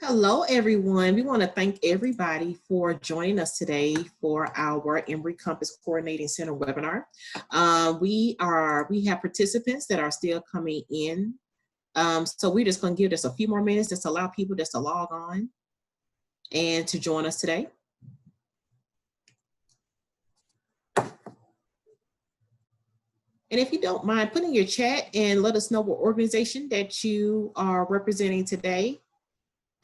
Hello, everyone. We want to thank everybody for joining us today for our Emory Compass Coordinating Center webinar. We have participants that are still coming in. So we're just going to give this a few more minutes just to allow people just to log on and to join us today. And if you don't mind, put in your chat and let us know what organization that you are representing today.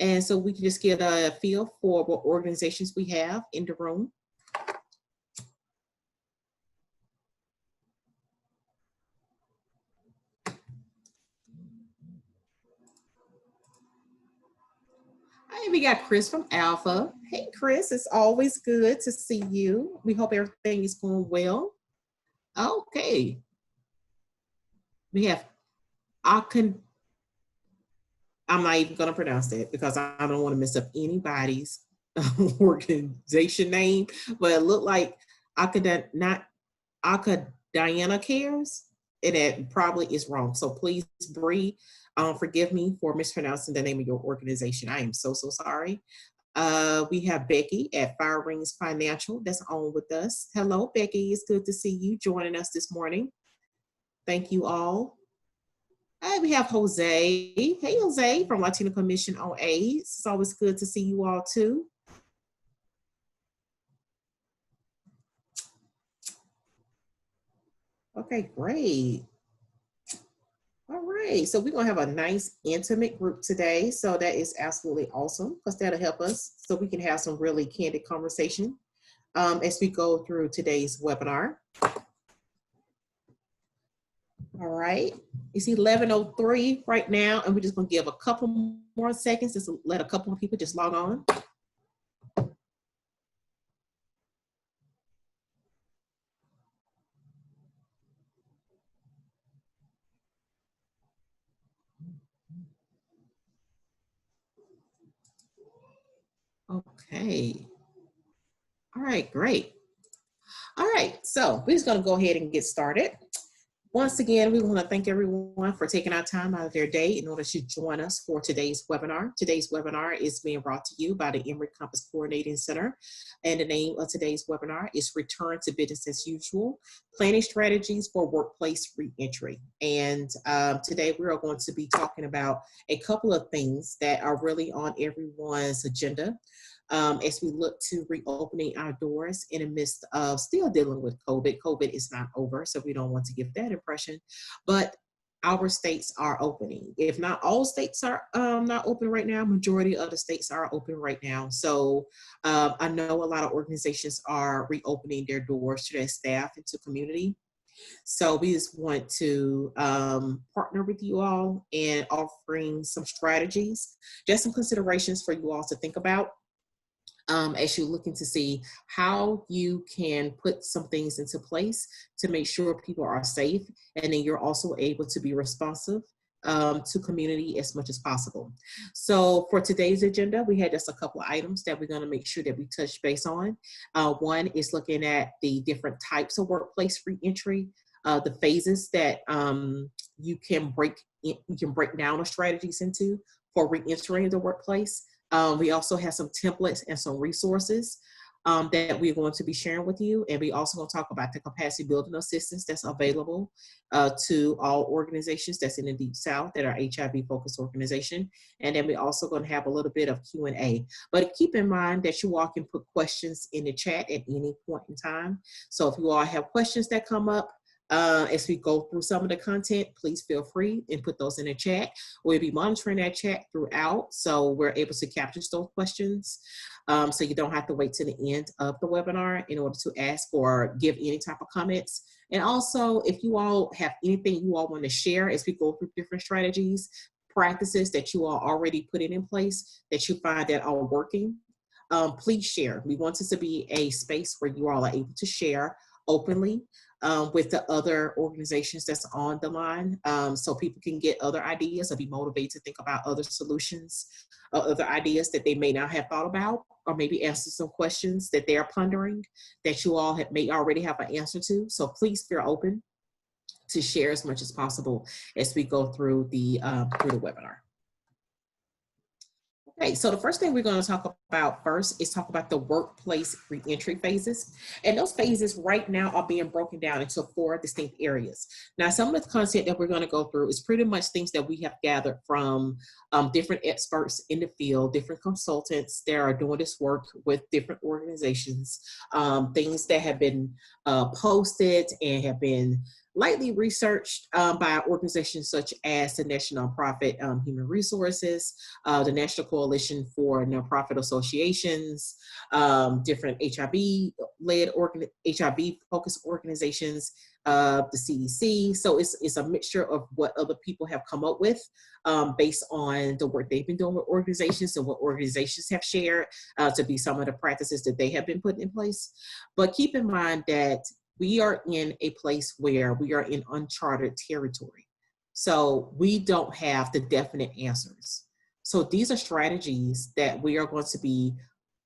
And so we can just get a feel for what organizations we have in the room. Hey, we got Chris from Alpha. Hey, Chris, it's always good to see you. We hope everything is going well. Okay. We have Akan. I'm not even going to pronounce that because I don't want to mess up anybody's organization name, but it looked like Diana Cares, and it probably is wrong. So please, Bree, forgive me for mispronouncing the name of your organization. I am so sorry. We have Becky at Fire Rings Financial that's on with us. Hello, Becky. It's good to see you joining us this morning. Thank you all. We have Jose. Hey, Jose from Latino Commission on AIDS. It's always good to see you all too. Okay, great. All right, so we're gonna have a nice intimate group today. So that is absolutely awesome because that'll help us so we can have some really candid conversation as we go through today's webinar. All right, it's 11:03 right now, and we're just gonna give a couple more seconds just to let a couple of people just log on. Okay. All right, great. All right, so we're just gonna go ahead and get started. Once again, we want to thank everyone for taking our time out of their day in order to join us for today's webinar. Today's webinar is being brought to you by the Emory Compass Coordinating Center. And the name of today's webinar is Return to Business as Usual, Planning Strategies for Workplace Reentry. And today we are going to be talking about a couple of things that are really on everyone's agenda. As we look to reopening our doors in the midst of still dealing with COVID. COVID is not over, so we don't want to give that impression, but our states are opening. If not all states are not open right now, majority of the states are open right now. So I know a lot of organizations are reopening their doors to their staff and to community. So we just want to partner with you all and offering some strategies, just some considerations for you all to think about as you're looking to see how you can put some things into place to make sure people are safe, and then you're also able to be responsive to community as much as possible. So for today's agenda, we had just a couple of items that we're going to make sure that we touch base on. One is looking at the different types of workplace reentry, the phases that you can break down the strategies into for reentering the workplace. We also have some templates and some resources that we're going to be sharing with you. And we also going to talk about the capacity building assistance that's available to all organizations that's in the Deep South that are HIV focused organization. And then we're also going to have a little bit of Q&A. But keep in mind that you all can put questions in the chat at any point in time. So if you all have questions that come up, as we go through some of the content, please feel free and put those in the chat. We'll be monitoring that chat throughout, so we're able to capture those questions. So you don't have to wait to the end of the webinar in order to ask or give any type of comments. And also, if you all have anything you all want to share as we go through different strategies, practices that you all already put in place that you find that are working, please share. We want this to be a space where you all are able to share openly with the other organizations that's on the line, so people can get other ideas or be motivated to think about other solutions, other ideas that they may not have thought about, or maybe answer some questions that they're pondering that you all may already have an answer to. So please feel open to share as much as possible as we go through the webinar. Okay, so the first thing we're going to talk about first is talk about the workplace reentry phases. And those phases right now are being broken down into 4 distinct areas. Now, some of the content that we're going to go through is pretty much things that we have gathered from different experts in the field, different consultants that are doing this work with different organizations, things that have been posted and have been lightly researched by organizations such as the National Nonprofit Human Resources, the National Coalition for Nonprofit Associations, different HIV-led, HIV-focused organizations, the CDC. So it's a mixture of what other people have come up with based on the work they've been doing with organizations and what organizations have shared to be some of the practices that they have been putting in place. But keep in mind that we are in a place where we are in uncharted territory. So we don't have the definite answers. So these are strategies that we are going to be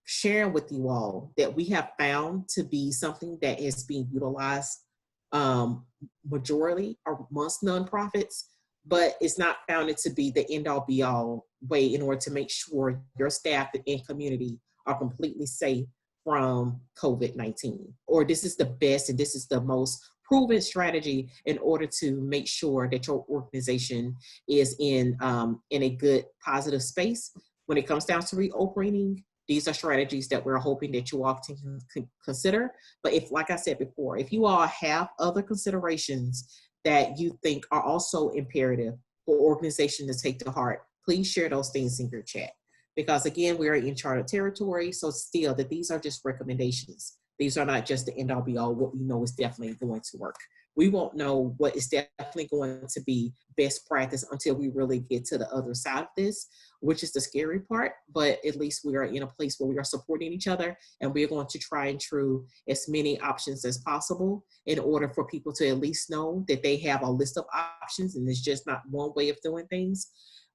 sharing with you all that we have found to be something that is being utilized majority amongst nonprofits, but it's not found it to be the end all be all way in order to make sure your staff and community are completely safe from COVID-19. Or this is the best and this is the most proven strategy in order to make sure that your organization is in a good positive space. When it comes down to reopening, these are strategies that we're hoping that you all can consider. But if, like I said before, if you all have other considerations that you think are also imperative for organizations to take to heart, please share those things in your chat. Because again, we are in uncharted territory, so still that these are just recommendations. These are not just the end all be all. What we know is definitely going to work. We won't know what is definitely going to be best practice until we really get to the other side of this, which is the scary part. But at least we are in a place where we are supporting each other, and we are going to try and true as many options as possible in order for people to at least know that they have a list of options and it's just not one way of doing things.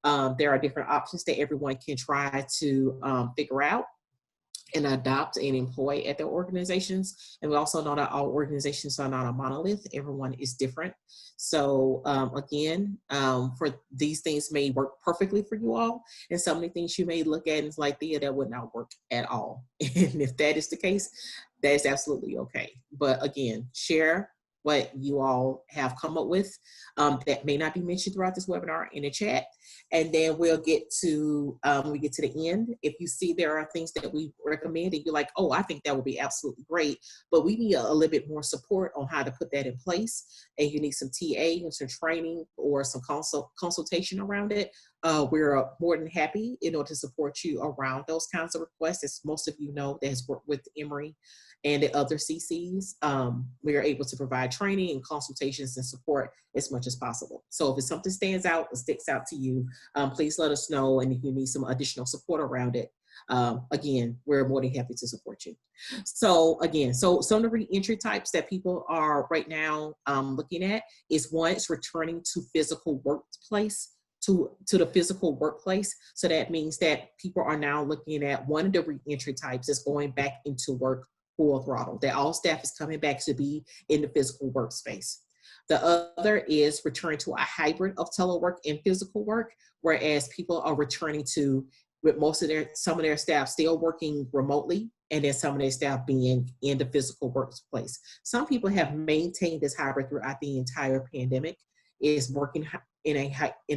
There are different options that everyone can try to figure out and adopt and employ at their organizations. And we also know that all organizations are not a monolith. Everyone is different. So again, for these things may work perfectly for you all. And some of the things you may look at and it's like, yeah, that would not work at all. And if that is the case, that is absolutely okay. But again, share what you all have come up with that may not be mentioned throughout this webinar in the chat. And then we'll get to, when we get to the end, if you see there are things that we recommend and you're like, oh, I think that would be absolutely great, but we need a little bit more support on how to put that in place. And you need some TA and some training or some consultation around it. We're more than happy in order to support you around those kinds of requests. As most of you know that has worked with Emory and the other CCs, we are able to provide training and consultations and support as much as possible. So if it's something stands out or sticks out to you, please let us know. And if you need some additional support around it, again, we're more than happy to support you. So again, so some of the re-entry types that people are right now looking at is one, it's returning to physical workplace. To the physical workplace. So that means that people are now looking at one of the re-entry types is going back into work full throttle, that all staff is coming back to be in the physical workspace. The other is returning to a hybrid of telework and physical work, whereas people are returning to, with some of their staff still working remotely, and then some of their staff being in the physical workplace. Some people have maintained this hybrid throughout the entire pandemic, is working in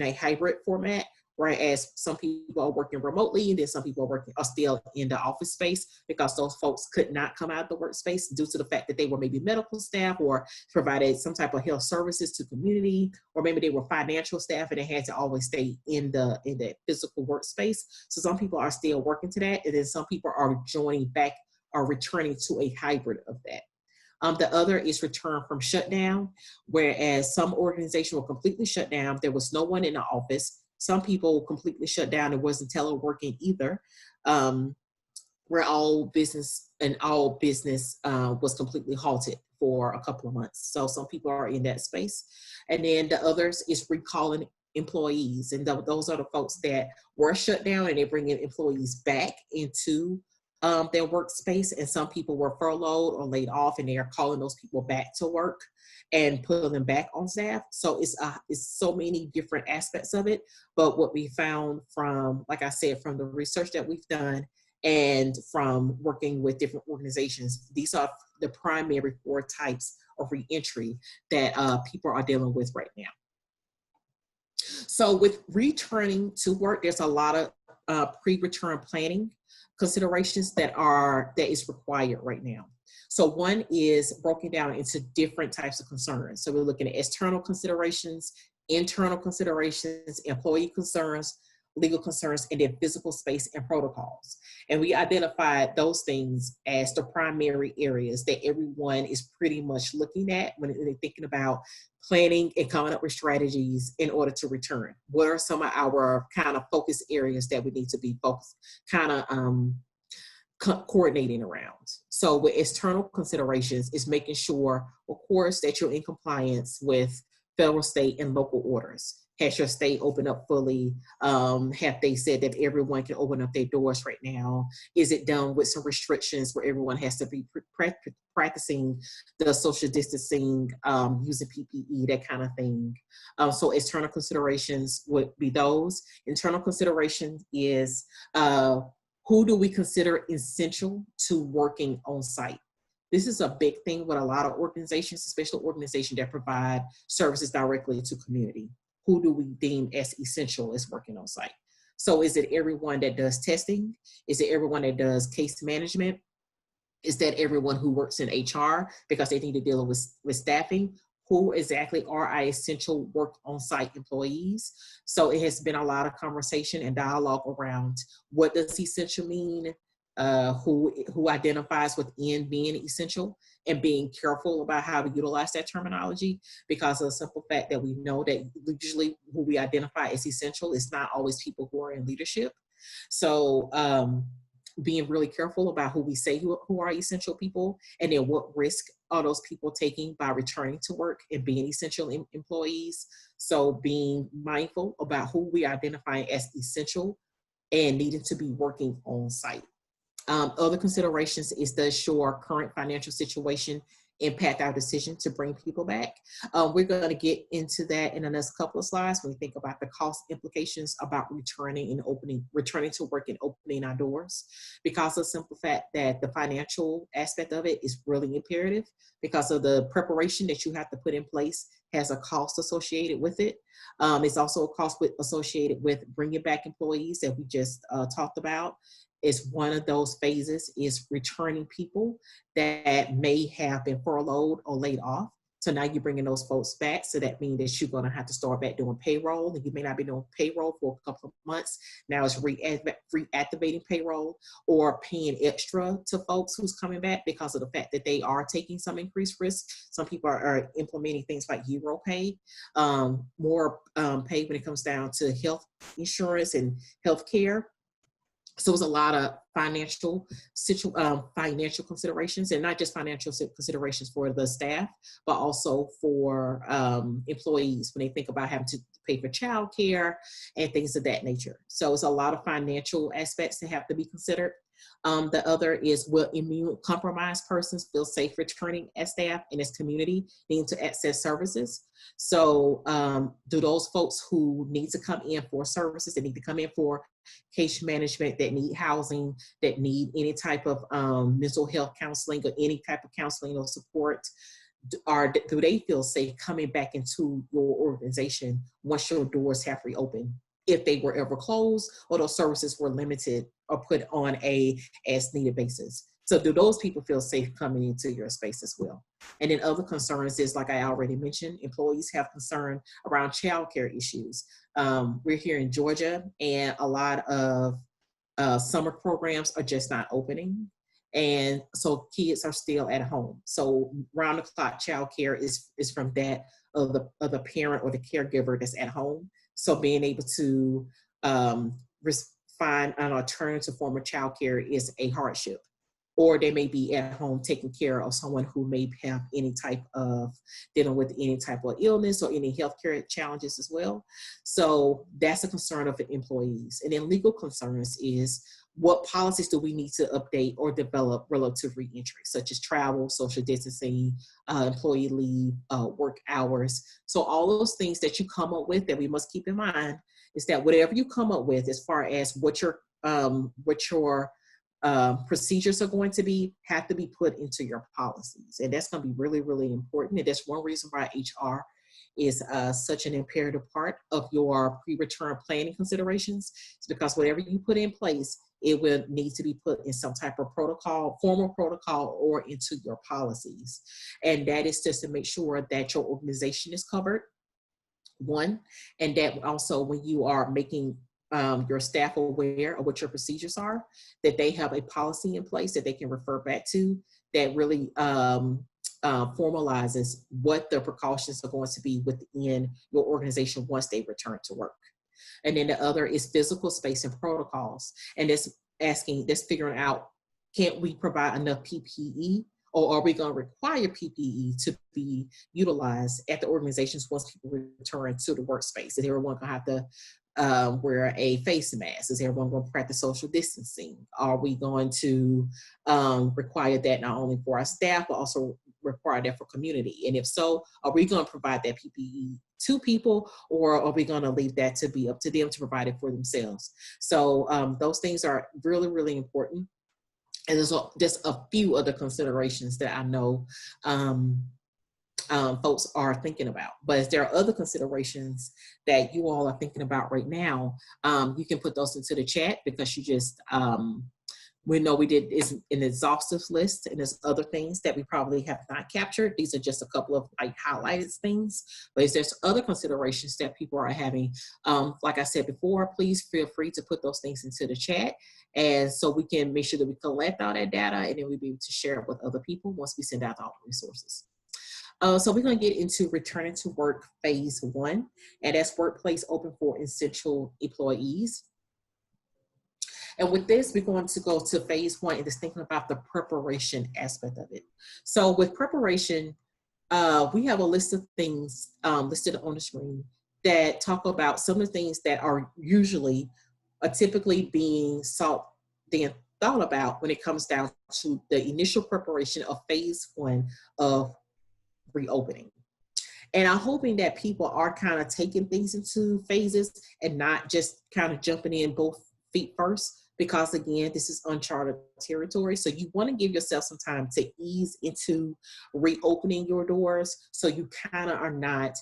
a hybrid format, whereas some people are working remotely and then some people are still in the office space because those folks could not come out of the workspace due to the fact that they were maybe medical staff or provided some type of health services to community, or maybe they were financial staff and they had to always stay in the physical workspace. So some people are still working to that, and then some people are joining back or returning to a hybrid of that. The other is return from shutdown, whereas some organizations were completely shut down. There was no one in the office. Some people completely shut down. It wasn't teleworking either, where all business was completely halted for a couple of months. So some people are in that space. And then the others is recalling employees. And those are the folks that were shut down and they're bringing employees back into their workspace, and some people were furloughed or laid off, and they are calling those people back to work and putting them back on staff. So it's so many different aspects of it. But what we found from, like I said, from the research that we've done and from working with different organizations, these are the primary 4 types of reentry that people are dealing with right now. So with returning to work, there's a lot of pre-return planning considerations that is required right now. So one is broken down into different types of concerns. So we're looking at external considerations, internal considerations, employee concerns, legal concerns, and then physical space and protocols. And we identified those things as the primary areas that everyone is pretty much looking at when they're thinking about planning and coming up with strategies in order to return. What are some of our kind of focus areas that we need to be focused, kind of coordinating around? So with external considerations is making sure, of course, that you're in compliance with federal, state, and local orders. Has your state opened up fully? Have they said that everyone can open up their doors right now? Is it done with some restrictions where everyone has to be practicing the social distancing, using PPE, that kind of thing? So external considerations would be those. Internal considerations is who do we consider essential to working on site? This is a big thing with a lot of organizations, especially organizations that provide services directly to community. Who do we deem as essential as working on site? So is it everyone that does testing? Is it everyone that does case management? Is that everyone who works in HR because they need to deal with staffing? Who exactly are our essential work on site employees? So it has been a lot of conversation and dialogue around what does essential mean? Who identifies within being essential, and being careful about how we utilize that terminology, because of the simple fact that we know that usually who we identify as essential is not always people who are in leadership. So being really careful about who we say who are essential people, and then what risk are those people taking by returning to work and being essential employees. So being mindful about who we identify as essential and needing to be working on site. Other considerations is, does your current financial situation impact our decision to bring people back? We're going to get into that in the next couple of slides when we think about the cost implications about returning to work and opening our doors, because of the simple fact that the financial aspect of it is really imperative, because of the preparation that you have to put in place has a cost associated with it. It's also a cost associated with bringing back employees that we just talked about. Is one of those phases is returning people that may have been furloughed or laid off. So now you're bringing those folks back. So that means that you're going to have to start back doing payroll, and you may not be doing payroll for a couple of months. Now it's reactivating payroll or paying extra to folks who's coming back because of the fact that they are taking some increased risk. Some people are implementing things like Euro pay, more pay when it comes down to health insurance and health care. So it's a lot of financial considerations, and not just financial considerations for the staff, but also for employees when they think about having to pay for childcare and things of that nature. So it's a lot of financial aspects that have to be considered. The other is, will immune compromised persons feel safe returning as staff in this community needing to access services? So do those folks who need to come in for services, that need to come in for case management, that need housing, that need any type of mental health counseling or any type of counseling or support, do they feel safe coming back into your organization once your doors have reopened, if they were ever closed or those services were limited or put on a as needed basis? So do those people feel safe coming into your space as well? And then other concerns is, like I already mentioned, employees have concern around childcare issues. We're here in Georgia, and a lot of summer programs are just not opening. And so kids are still at home. So round the clock childcare is from that of the parent or the caregiver that's at home. So being able to find an alternative form of childcare is a hardship. Or they may be at home taking care of someone who may have dealing with any type of illness or any healthcare challenges as well. So that's a concern of the employees. And then legal concerns is, what policies do we need to update or develop relative to reentry, such as travel, social distancing, employee leave, work hours. So all those things that you come up with that we must keep in mind is that whatever you come up with as far as what your procedures are going to be, have to be put into your policies. And that's going to be really, really important. And that's one reason why HR is such an imperative part of your pre-return planning considerations. It's because whatever you put in place, it will need to be put in some type of protocol, formal protocol, or into your policies. And that is just to make sure that your organization is covered, one, and that also when you are making your staff aware of what your procedures are, that they have a policy in place that they can refer back to that really formalizes what the precautions are going to be within your organization once they return to work. And then the other is physical space and protocols. And that's figuring out, can't we provide enough PPE, or are we going to require PPE to be utilized at the organizations once people return to the workspace? Is everyone going to have to wear a face mask? Is everyone going to practice social distancing? Are we going to require that not only for our staff, but also require that for community? And if so, are we going to provide that PPE to people, or are we going to leave that to be up to them to provide it for themselves? So those things are really, really important. And there's just a few other considerations that I know folks are thinking about. But if there are other considerations that you all are thinking about right now, you can put those into the chat, because you just, we know we did is an exhaustive list, and there's other things that we probably have not captured. These are just a couple of like highlighted things, but if there's other considerations that people are having, like I said before, please feel free to put those things into the chat. And so we can make sure that we collect all that data, and then we'll be able to share it with other people once we send out all the resources. So we're going to get into returning to work phase 1, and that's workplace open for essential employees. And with this, we're going to go to phase 1 and just thinking about the preparation aspect of it. So with preparation, we have a list of things listed on the screen that talk about some of the things that are usually typically being thought about when it comes down to the initial preparation of phase 1 of reopening. And I'm hoping that people are kind of taking things into phases and not just kind of jumping in both feet first, because again, this is uncharted territory. So you want to give yourself some time to ease into reopening your doors, so you kind of are not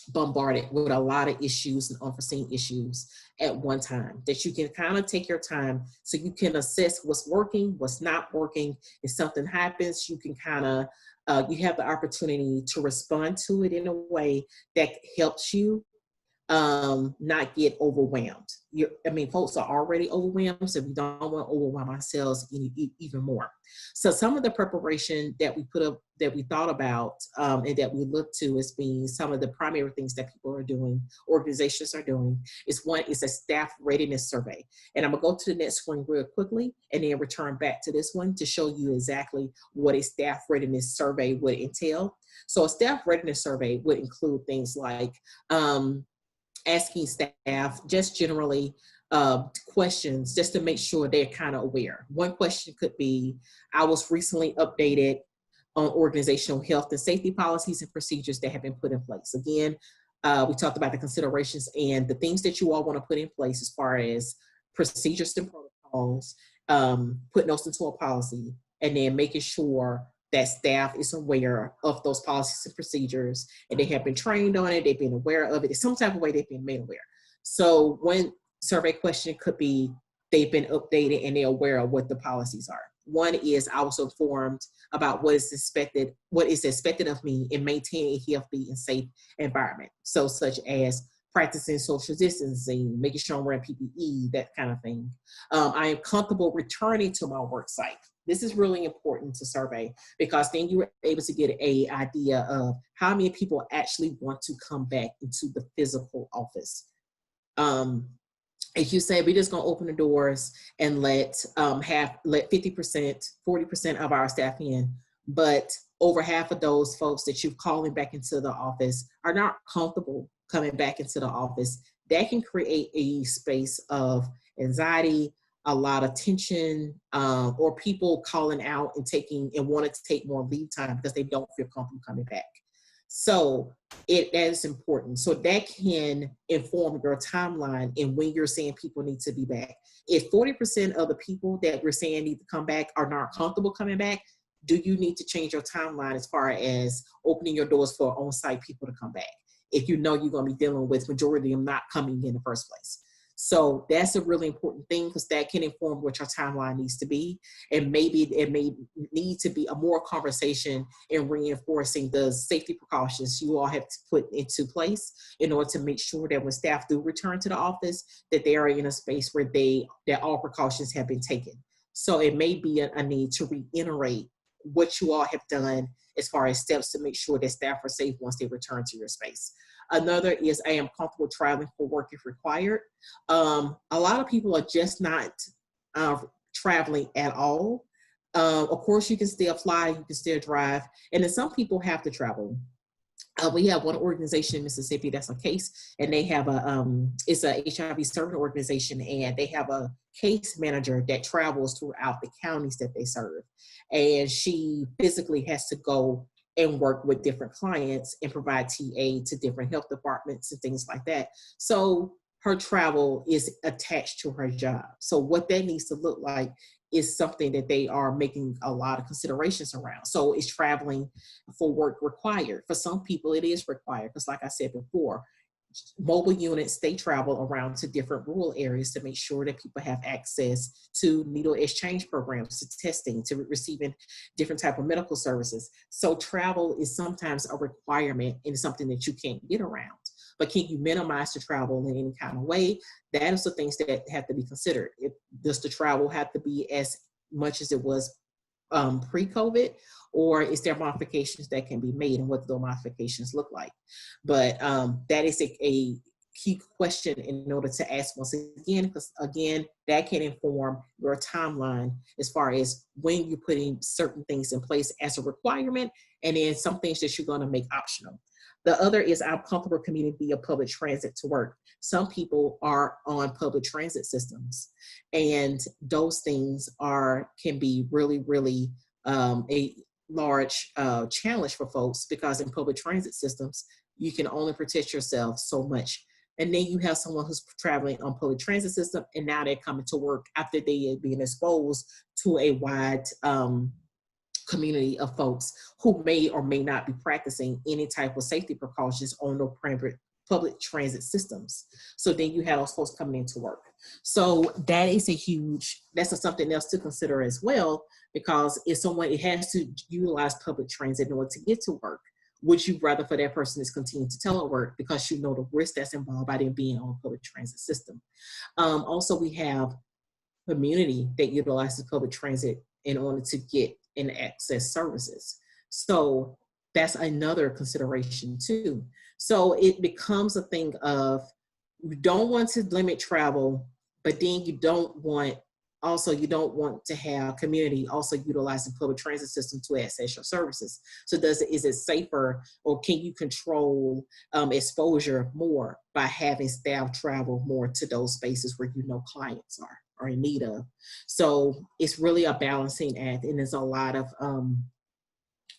bombarded with a lot of issues and unforeseen issues at one time, that you can kind of take your time so you can assess what's working, what's not working. If something happens, you can kind of, you have the opportunity to respond to it in a way that helps you not get overwhelmed. Folks are already overwhelmed, so we don't want to overwhelm ourselves even more. So some of the preparation that we put up, that we thought about, and that we look to as being some of the primary things that people are doing, organizations are doing, is one is a staff readiness survey. And I'm gonna go to the next screen real quickly and then return back to this one to show you exactly what a staff readiness survey would entail. So a staff readiness survey would include things like asking staff just generally questions just to make sure they're kind of aware. One question could be, I was recently updated on organizational health and safety policies and procedures that have been put in place. Again, we talked about the considerations and the things that you all want to put in place as far as procedures and protocols, putting those into a policy, and then making sure that staff is aware of those policies and procedures, and they have been trained on it, they've been aware of it, in some type of way they've been made aware. So one survey question could be, they've been updated and they're aware of what the policies are. One is, I was informed about what is expected of me in maintaining a healthy and safe environment. So such as practicing social distancing, making sure I'm wearing PPE, that kind of thing. I am comfortable returning to my work site. This is really important to survey, because then you were able to get an idea of how many people actually want to come back into the physical office. If you say we're just gonna open the doors and let 50%, 40% of our staff in, but over half of those folks that you're calling back into the office are not comfortable coming back into the office, that can create a space of anxiety, a lot of tension, or people calling out and wanting to take more leave time because they don't feel comfortable coming back. So that is important. So that can inform your timeline and when you're saying people need to be back. If 40% of the people that we're saying need to come back are not comfortable coming back, do you need to change your timeline as far as opening your doors for on-site people to come back if you know you're going to be dealing with majority of them not coming in the first place? So that's a really important thing because that can inform what your timeline needs to be. And maybe it may need to be a more conversation in reinforcing the safety precautions you all have to put into place in order to make sure that when staff do return to the office, that they are in a space where that all precautions have been taken. So it may be a need to reiterate what you all have done as far as steps to make sure that staff are safe once they return to your space. Another is I am comfortable traveling for work if required. A lot of people are just not traveling at all. Of course, you can still fly, you can still drive, and then some people have to travel. We have one organization in Mississippi that's a case, and they have it's a HIV serving organization, and they have a case manager that travels throughout the counties that they serve. And she physically has to go and work with different clients and provide TA to different health departments and things like that. So her travel is attached to her job. So what that needs to look like is something that they are making a lot of considerations around. So is traveling for work required? For some people, it is required because like I said before, mobile units, they travel around to different rural areas to make sure that people have access to needle exchange programs, to testing, to receiving different type of medical services. So travel is sometimes a requirement and something that you can't get around. But can you minimize the travel in any kind of way? That is the things that have to be considered. Does the travel have to be as much as it was pre-COVID, or is there modifications that can be made, and what do those modifications look like? But that is a key question in order to ask once again, because again, that can inform your timeline as far as when you're putting certain things in place as a requirement, and then some things that you're going to make optional. The other is I'm comfortable commuting via public transit to work. Some people are on public transit systems, and those things can be really, really a large challenge for folks, because in public transit systems, you can only protect yourself so much. And then you have someone who's traveling on public transit system, and now they're coming to work after they are being exposed to a wide community of folks who may or may not be practicing any type of safety precautions on the public transit systems. So then you have those folks coming into work. So that is that's something else to consider as well, because if someone has to utilize public transit in order to get to work, would you rather for that person is continue to telework because you know the risk that's involved by them being on a public transit system? Also, we have community that utilizes public transit in order to get and access services. So that's another consideration too. So it becomes a thing of, you don't want to limit travel, but then you don't want to have community also utilizing public transit system to access your services. So is it safer, or can you control exposure more by having staff travel more to those spaces where you know clients are in need of? So it's really a balancing act, and there's a lot of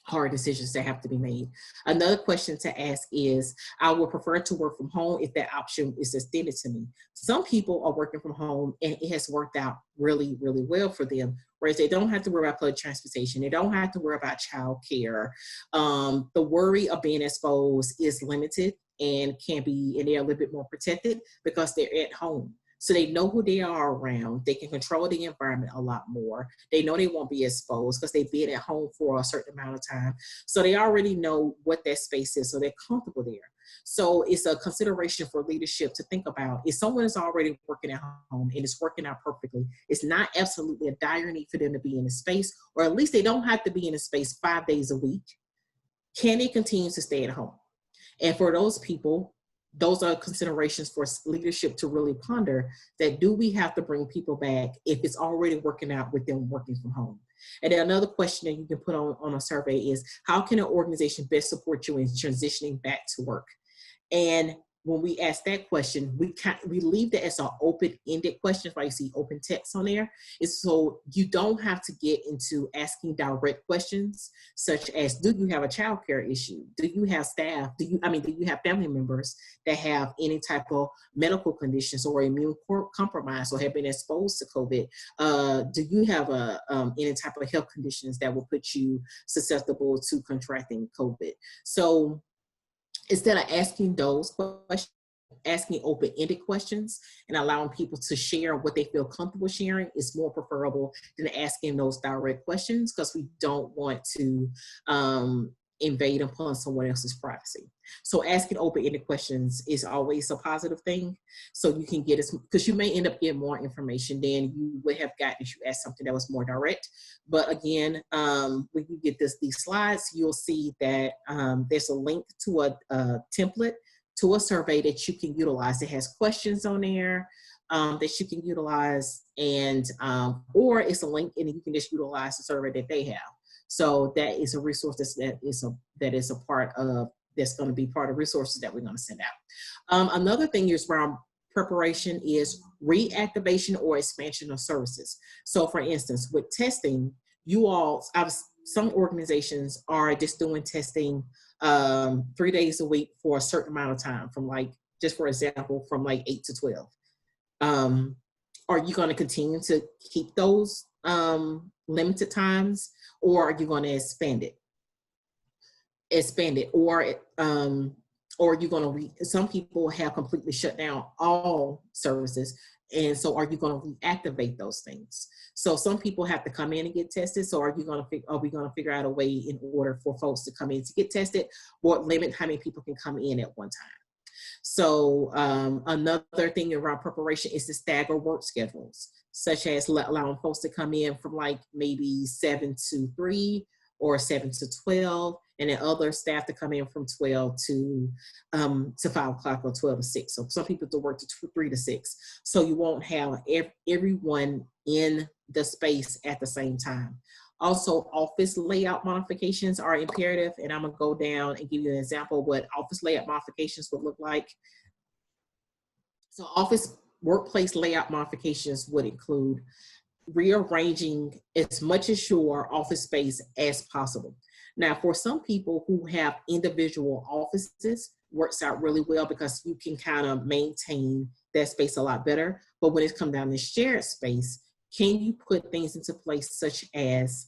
hard decisions that have to be made. Another question to ask is, I would prefer to work from home if that option is extended to me. Some people are working from home and it has worked out really, really well for them, whereas they don't have to worry about public transportation. They don't have to worry about child care. The worry of being exposed is limited and they're a little bit more protected because they're at home. So they know who they are around. They can control the environment a lot more. They know they won't be exposed because they've been at home for a certain amount of time. So they already know what that space is, so they're comfortable there. So it's a consideration for leadership to think about. If someone is already working at home and it's working out perfectly, it's not absolutely a dire need for them to be in a space, or at least they don't have to be in a space 5 days a week. Can they continue to stay at home? And for those people, those are considerations for leadership to really ponder, that do we have to bring people back if it's already working out with them working from home? And then another question that you can put on a survey is, how can an organization best support you in transitioning back to work? And when we ask that question, we leave that as an open-ended question. Why you see open text on there is so you don't have to get into asking direct questions such as, do you have a child care issue? Do you have staff? Do you have family members that have any type of medical conditions or immune compromise or have been exposed to COVID? Do you have any type of health conditions that will put you susceptible to contracting COVID? So instead of asking those questions, asking open-ended questions and allowing people to share what they feel comfortable sharing is more preferable than asking those direct questions, because we don't want to invade upon someone else's privacy. So asking open-ended questions is always a positive thing. So you can get it, because you may end up getting more information than you would have gotten if you asked something that was more direct. But again, when you get these slides, you'll see that there's a link to a template to a survey that you can utilize. It has questions on there that you can utilize, and or it's a link and you can just utilize the survey that they have. So that is a resource that is a part of, that's going to be part of resources that we're going to send out. Another thing is around preparation is reactivation or expansion of services. So for instance, with testing, some organizations are just doing testing 3 days a week for a certain amount of time, from like, just for example, from like 8 to 12. Are you going to continue to keep those limited times, or are you going to expand it? Or you're going to some people have completely shut down all services, and so are you going to reactivate those things? So some people have to come in and get tested. So are we going to figure out a way in order for folks to come in to get tested, or limit how many people can come in at one time? So another thing around preparation is to stagger work schedules, such as allowing folks to come in from like maybe 7 to 3 or 7 to 12, and then other staff to come in from 12 to 5 o'clock or 12 to 6. So some people to work to 3 to 6. So you won't have everyone in the space at the same time. Also, office layout modifications are imperative, and I'm gonna go down and give you an example of what office layout modifications would look like. So workplace layout modifications would include rearranging as much as your office space as possible. Now, for some people who have individual offices, works out really well because you can kind of maintain that space a lot better. But when it comes down to shared space, can you put things into place such as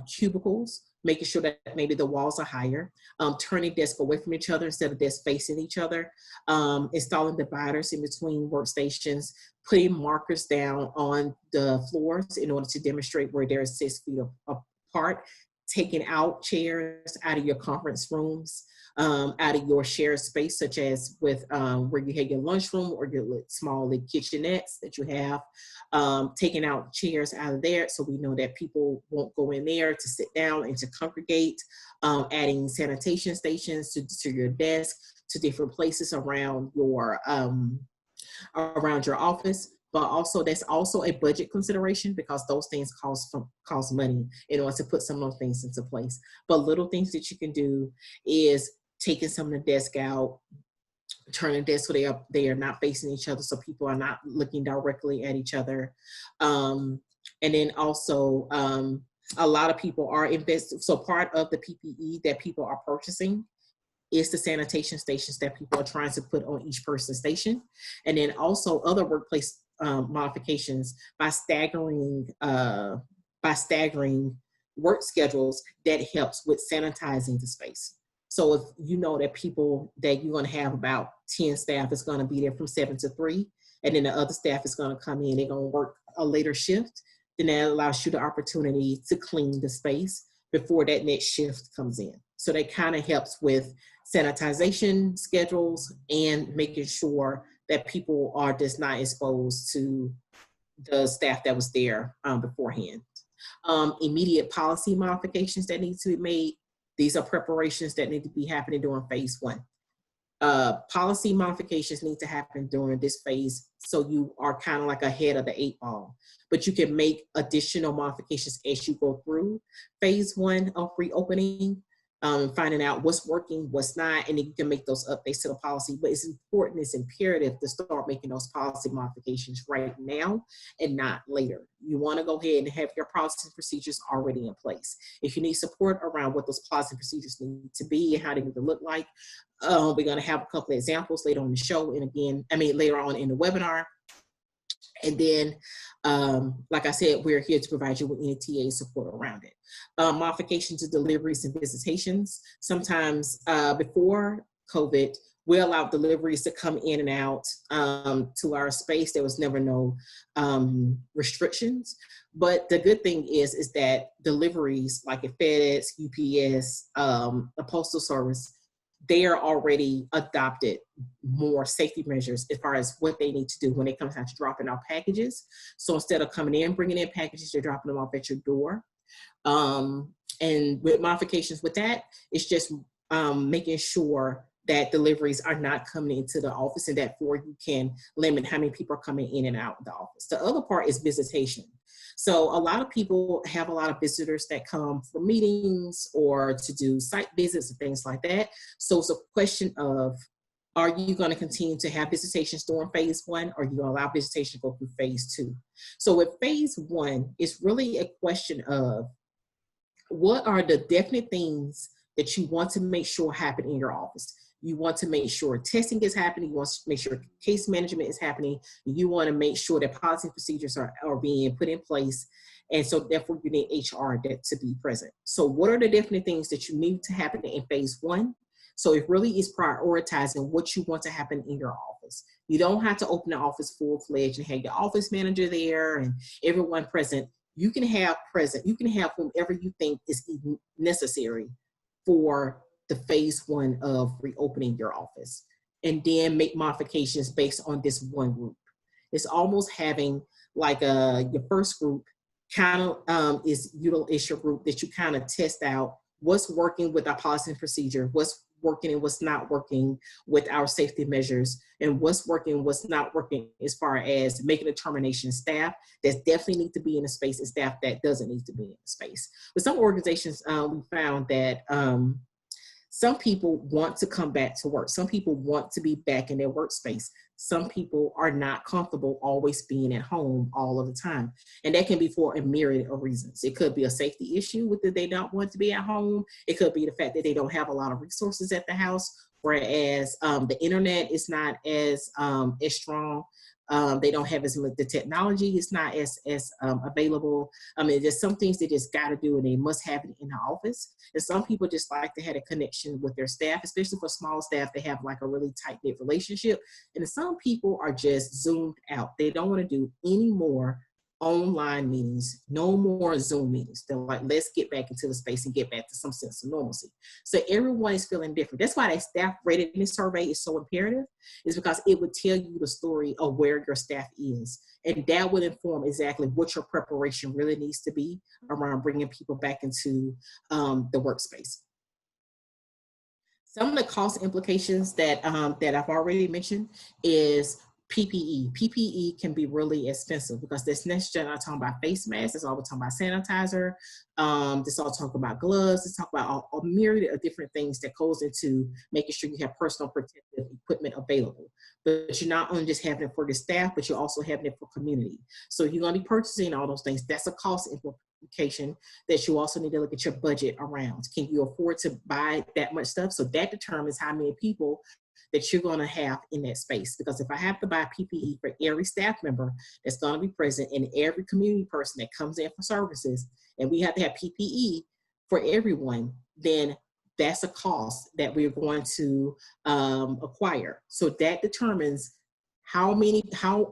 cubicles, making sure that maybe the walls are higher, turning desks away from each other instead of desks facing each other, installing dividers in between workstations, putting markers down on the floors in order to demonstrate where they're 6 feet apart, taking out chairs out of your conference rooms, out of your shared space, such as with where you have your lunchroom or your small kitchenettes that you have, taking out chairs out of there so we know that people won't go in there to sit down and to congregate, adding sanitation stations to your desk, to different places around your office. But also, that's also a budget consideration, because those things cost money in order to put some of those things into place. But little things that you can do is taking some of the desk out, turning desks so they are not facing each other, so people are not looking directly at each other. And then also, a lot of people are invested. So part of the PPE that people are purchasing is the sanitation stations that people are trying to put on each person's station. And then also other workplace modifications by staggering work schedules that helps with sanitizing the space. So if you know that that you're going to have about 10 staff is going to be there from 7 to 3, and then the other staff is going to come in, they're going to work a later shift, then that allows you the opportunity to clean the space before that next shift comes in. So that kind of helps with sanitization schedules and making sure that people are just not exposed to the staff that was there beforehand. Immediate policy modifications that need to be made. These are preparations that need to be happening during phase 1. Policy modifications need to happen during this phase, so you are kind of like ahead of the 8 ball. But you can make additional modifications as you go through phase 1 of reopening. finding out what's working, what's not, and then you can make those updates to the policy. But it's important, it's imperative to start making those policy modifications right now and not later. You want to go ahead and have your policies and procedures already in place. If you need support around what those policies and procedures need to be and how they need to look like, we're going to have a couple of examples later on the show, and again, later on in the webinar. And then, like I said, we're here to provide you with any TA support around it. Modifications to deliveries and visitations. Sometimes before COVID, we allowed deliveries to come in and out to our space. There was never no restrictions. But the good thing is that deliveries like at FedEx, UPS, the Postal Service, they are already adopted more safety measures as far as what they need to do when it comes down to dropping out packages. So instead of coming in, bringing in packages, they're dropping them off at your door. And with modifications with that, it's just making sure that deliveries are not coming into the office, and therefore you can limit how many people are coming in and out of the office. The other part is visitation. So a lot of people have a lot of visitors that come for meetings or to do site visits and things like that. So it's a question of, are you going to continue to have visitations during phase 1, or are you going to allow visitation to go through phase 2? So with phase 1, it's really a question of what are the definite things that you want to make sure happen in your office. You want to make sure testing is happening. You want to make sure case management is happening. You want to make sure that policy and procedures are being put in place. And so therefore you need HR to be present. So what are the definite things that you need to happen in phase 1? So it really is prioritizing what you want to happen in your office. You don't have to open the office full-fledged and have your office manager there and everyone present. You can have whomever you think is necessary for the phase 1 of reopening your office, and then make modifications based on this one group. It's almost having like your first group kind of is your group that you kind of test out what's working with our policy and procedure, what's working and what's not working with our safety measures, and what's working, what's not working as far as making a determination staff that definitely need to be in the space and staff that doesn't need to be in the space. But some organizations, we found that some people want to come back to work. Some people want to be back in their workspace. Some people are not comfortable always being at home all of the time. And that can be for a myriad of reasons. It could be a safety issue with that they don't want to be at home. It could be the fact that they don't have a lot of resources at the house, whereas the internet is not as strong. They don't have as much, the technology is not as available. There's some things they just got to do and they must have it in the office. And some people just like to have a connection with their staff, especially for small staff. They have like a really tight-knit relationship. And some people are just zoomed out. They don't want to do any more online meetings, no more Zoom meetings. They're like, let's get back into the space and get back to some sense of normalcy. So everyone is feeling different. That's why that staff readiness survey is so imperative, is because it would tell you the story of where your staff is. And that would inform exactly what your preparation really needs to be around bringing people back into the workspace. Some of the cost implications that, that I've already mentioned is PPE. PPE can be really expensive because this next gen, I'm talking about face masks, this all we're talking about sanitizer, this all talking about gloves, this talk about a myriad of different things that goes into making sure you have personal protective equipment available. But you're not only just having it for the staff, but you're also having it for community. So you're going to be purchasing all those things. That's a cost implication that you also need to look at your budget around. Can you afford to buy that much stuff? So that determines how many people that you're going to have in that space. Because if I have to buy PPE for every staff member that's going to be present and every community person that comes in for services, and we have to have PPE for everyone, then that's a cost that we're going to acquire. So that determines how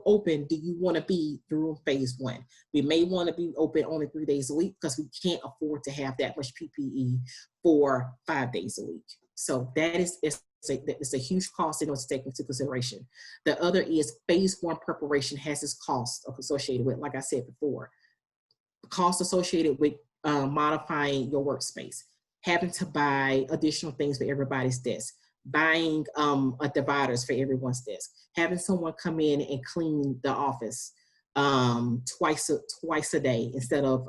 open do you want to be through phase 1. We may want to be open only 3 days a week because we can't afford to have that much PPE for 5 days a week. So that is, it's a huge cost in order to take into consideration. The other is phase 1 preparation has its costs associated with, like I said before, costs associated with modifying your workspace, having to buy additional things for everybody's desk, buying dividers for everyone's desk, having someone come in and clean the office, twice a day instead of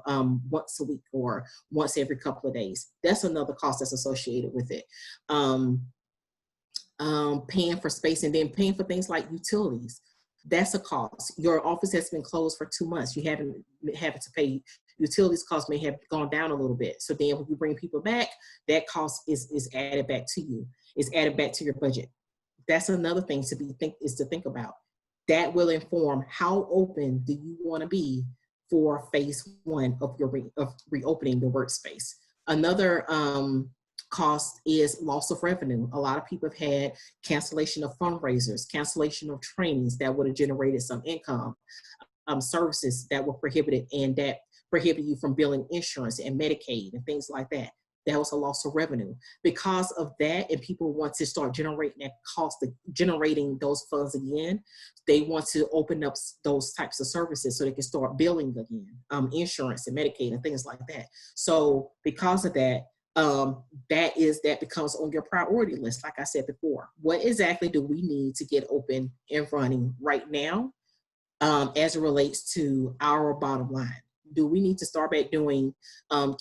once a week or once every couple of days. That's another cost that's associated with it. Paying for space, and then paying for things like utilities. That's a cost. Your office has been closed for 2 months. You haven't having to pay utilities. Costs may have gone down a little bit. So then when you bring people back, that cost is added back to you. It's added back to your budget. That's another thing to think about. That will inform how open do you want to be for phase one of your reopening the workspace. Another cost is loss of revenue. A lot of people have had cancellation of fundraisers, cancellation of trainings that would have generated some income, services that were prohibited and that prohibit you from billing insurance and Medicaid and things like that. That was a loss of revenue. Because of that, and people want to start generating that cost of generating those funds again, they want to open up those types of services so they can start billing again, insurance and Medicaid and things like that. So because of that, that becomes on your priority list. Like I said before, what exactly do we need to get open and running right now as it relates to our bottom line? Do we need to start back doing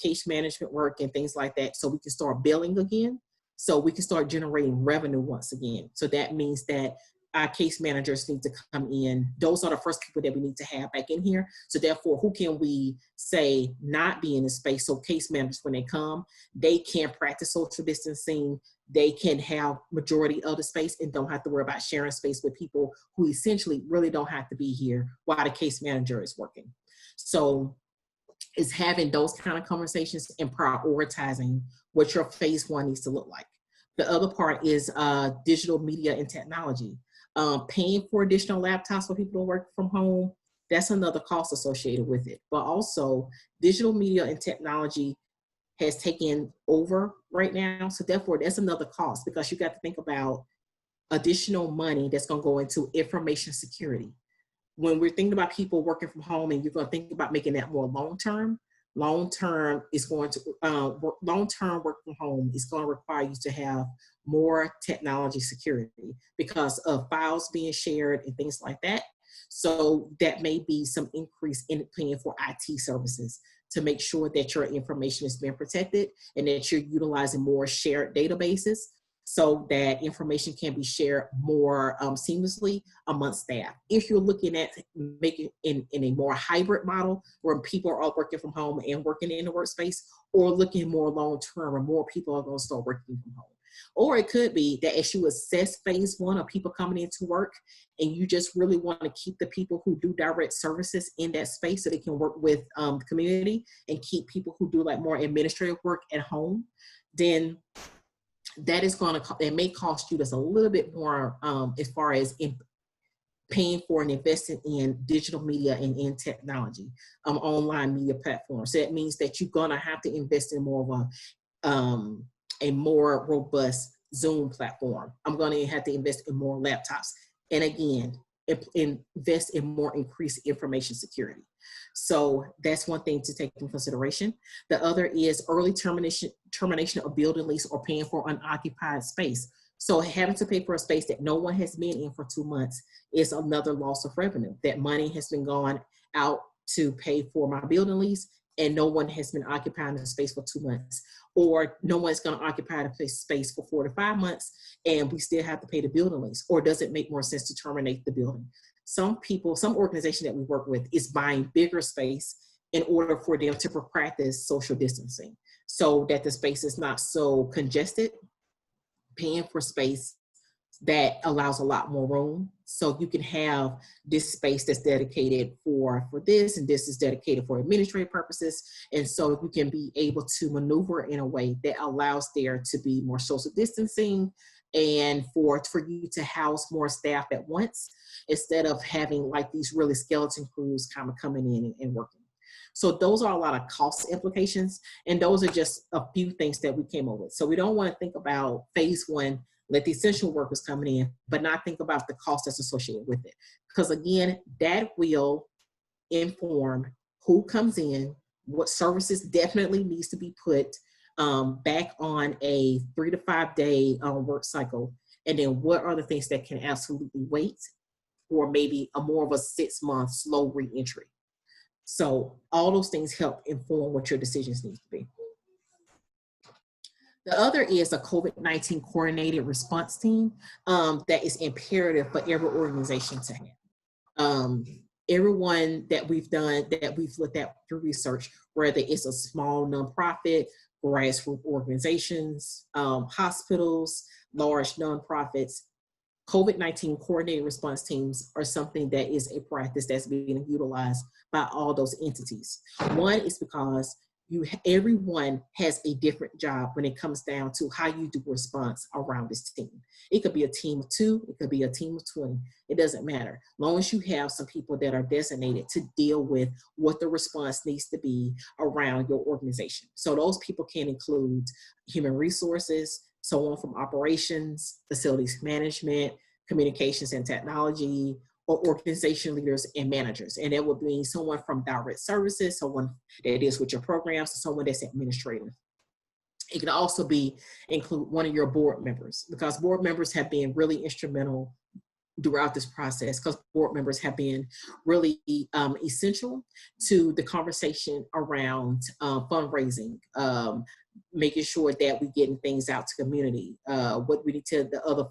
case management work and things like that so we can start billing again, so we can start generating revenue once again? So that means that our case managers need to come in. Those are the first people that we need to have back in here. So therefore, who can we say not be in the space? So case managers, when they come, they can practice social distancing. They can have majority of the space and don't have to worry about sharing space with people who essentially really don't have to be here while the case manager is working. So it's having those kind of conversations and prioritizing what your phase one needs to look like. The other part is digital media and technology. Paying for additional laptops for people to work from home, that's another cost associated with it. But also, digital media and technology has taken over right now. So therefore, that's another cost, because you got to think about additional money that's going to go into information security. When we're thinking about people working from home, and you're going to think about making that more long-term is going to, long-term work from home is going to require you to have more technology security because of files being shared and things like that. So that may be some increase in paying for IT services to make sure that your information is being protected and that you're utilizing more shared databases so that information can be shared more seamlessly amongst staff. If you're looking at making in a more hybrid model where people are all working from home and working in the workspace, or looking more long-term and more people are going to start working from home. Or it could be that as you assess phase one of people coming into work, and you just really want to keep the people who do direct services in that space so they can work with the community and keep people who do like more administrative work at home, then that is going to, it may cost you just a little bit more as far as paying for and investing in digital media and in technology, online media platforms. So that means that you're going to have to invest in more of a more robust Zoom platform. I'm going to have to invest in more laptops. And again, invest in more increased information security. So that's one thing to take into consideration. The other is early termination of building lease or paying for unoccupied space. So having to pay for a space that no one has been in for 2 months is another loss of revenue. That money has been gone out to pay for my building lease, and no one has been occupying the space for 2 months, or no one's going to occupy the space for 4 to 5 months, and we still have to pay the building lease. Or does it make more sense to terminate the building? Some people, some organization that we work with is buying bigger space in order for them to practice social distancing so that the space is not so congested, paying for space that allows a lot more room. So you can have this space that's dedicated for this, and this is dedicated for administrative purposes. And so you can be able to maneuver in a way that allows there to be more social distancing and for you to house more staff at once, instead of having like these really skeleton crews kind of coming in and working. So those are a lot of cost implications, and those are just a few things that we came up with. So we don't want to think about phase one, let the essential workers come in, but not think about the cost that's associated with it. Because again, that will inform who comes in, what services definitely needs to be put back on a 3 to 5 day work cycle, and then what are the things that can absolutely wait, or maybe a more of a 6-month slow reentry. So all those things help inform what your decisions need to be. The other is a COVID-19 coordinated response team that is imperative for every organization to have. Everyone that we've done, that we've looked at through research, whether it's a small nonprofit, grassroots organizations, hospitals, large nonprofits, COVID-19 coordinated response teams are something that is a practice that's being utilized by all those entities. One is because everyone has a different job when it comes down to how you do response around this team. It could be a team of 2, it could be a team of 20. It doesn't matter. As long as you have some people that are designated to deal with what the response needs to be around your organization. So those people can include human resources, someone from operations, facilities management, communications and technology, or organization leaders and managers. And that would be someone from direct services, someone that deals with your programs, someone that's administrative. It can also include one of your board members, because board members have been really instrumental throughout this process, because board members have been really essential to the conversation around fundraising, making sure that we're getting things out to community, what we need to the other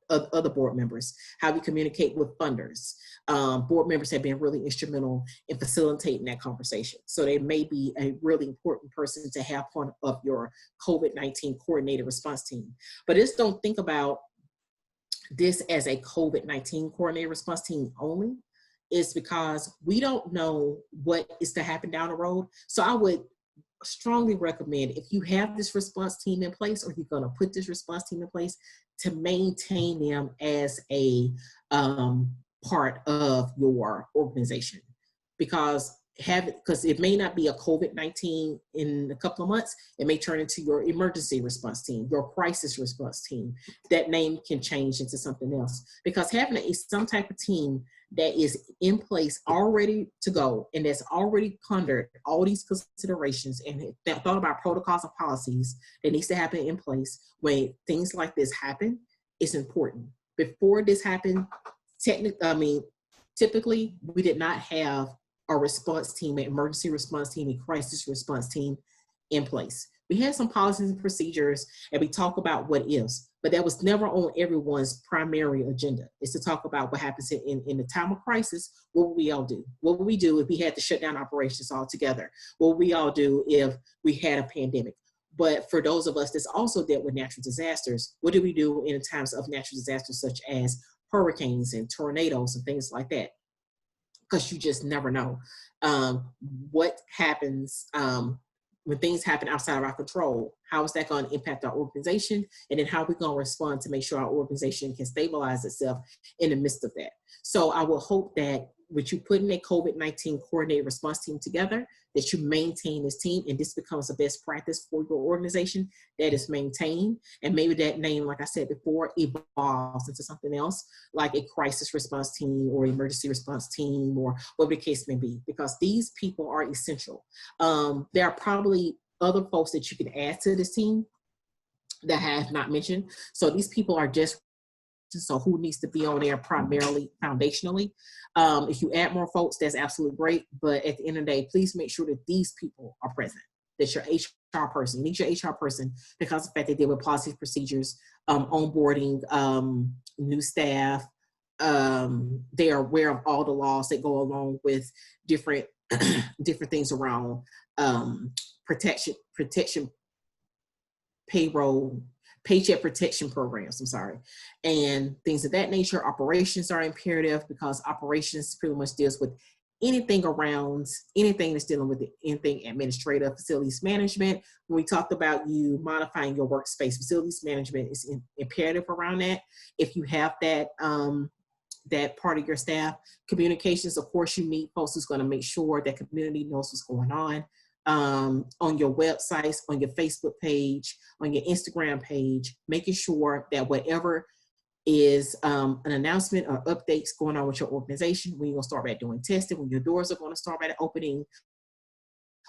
other board members, how we communicate with funders. Board members have been really instrumental in facilitating that conversation. So they may be a really important person to have part of your COVID-19 coordinated response team. But just don't think about this as a COVID-19 coordinated response team only. Is because we don't know what is to happen down the road. So I would strongly recommend, if you have this response team in place, or you're going to put this response team in place, to maintain them as a part of your organization, because it may not be a COVID-19 in a couple of months. It may turn into your emergency response team, your crisis response team. That name can change into something else, because having some type of team that is in place already to go, and that's already pondered all these considerations and that thought about protocols and policies that needs to happen in place when things like this happen, is important. Before this happened, typically we did not have a response team, an emergency response team, a crisis response team in place. We had some policies and procedures, and we talk about what ifs, but that was never on everyone's primary agenda. It's to talk about what happens in the time of crisis. What would we all do? What would we do if we had to shut down operations altogether? What would we all do if we had a pandemic? But for those of us that's also dealt with natural disasters, what do we do in times of natural disasters such as hurricanes and tornadoes and things like that? Because you just never know what happens when things happen outside of our control. How is that going to impact our organization? And then how are we going to respond to make sure our organization can stabilize itself in the midst of that? So I will hope that with you putting a COVID-19 coordinated response team together, that you maintain this team, and this becomes a best practice for your organization that is maintained. And maybe that name, like I said before, evolves into something else, like a crisis response team or emergency response team, or whatever the case may be, because these people are essential. There are probably other folks that you can add to this team that I have not mentioned. So these people are just, so who needs to be on there primarily, foundationally. If you add more folks, that's absolutely great. But at the end of the day, please make sure that these people are present. That's your HR person. You need your HR person because of the fact they deal with policies, procedures, onboarding, new staff. They are aware of all the laws that go along with different things around protection, payroll, paycheck protection programs, and things of that nature. Operations are imperative because operations pretty much deals with anything that's dealing with anything administrative, facilities management. When we talked about you modifying your workspace, facilities management is imperative around that. If you have that, that part of your staff. Communications, of course, you need folks who's going to make sure that community knows what's going on your websites, on your Facebook page, on your Instagram page, making sure that whatever is an announcement or updates going on with your organization, when you're going to start back doing testing, when your doors are going to start back opening,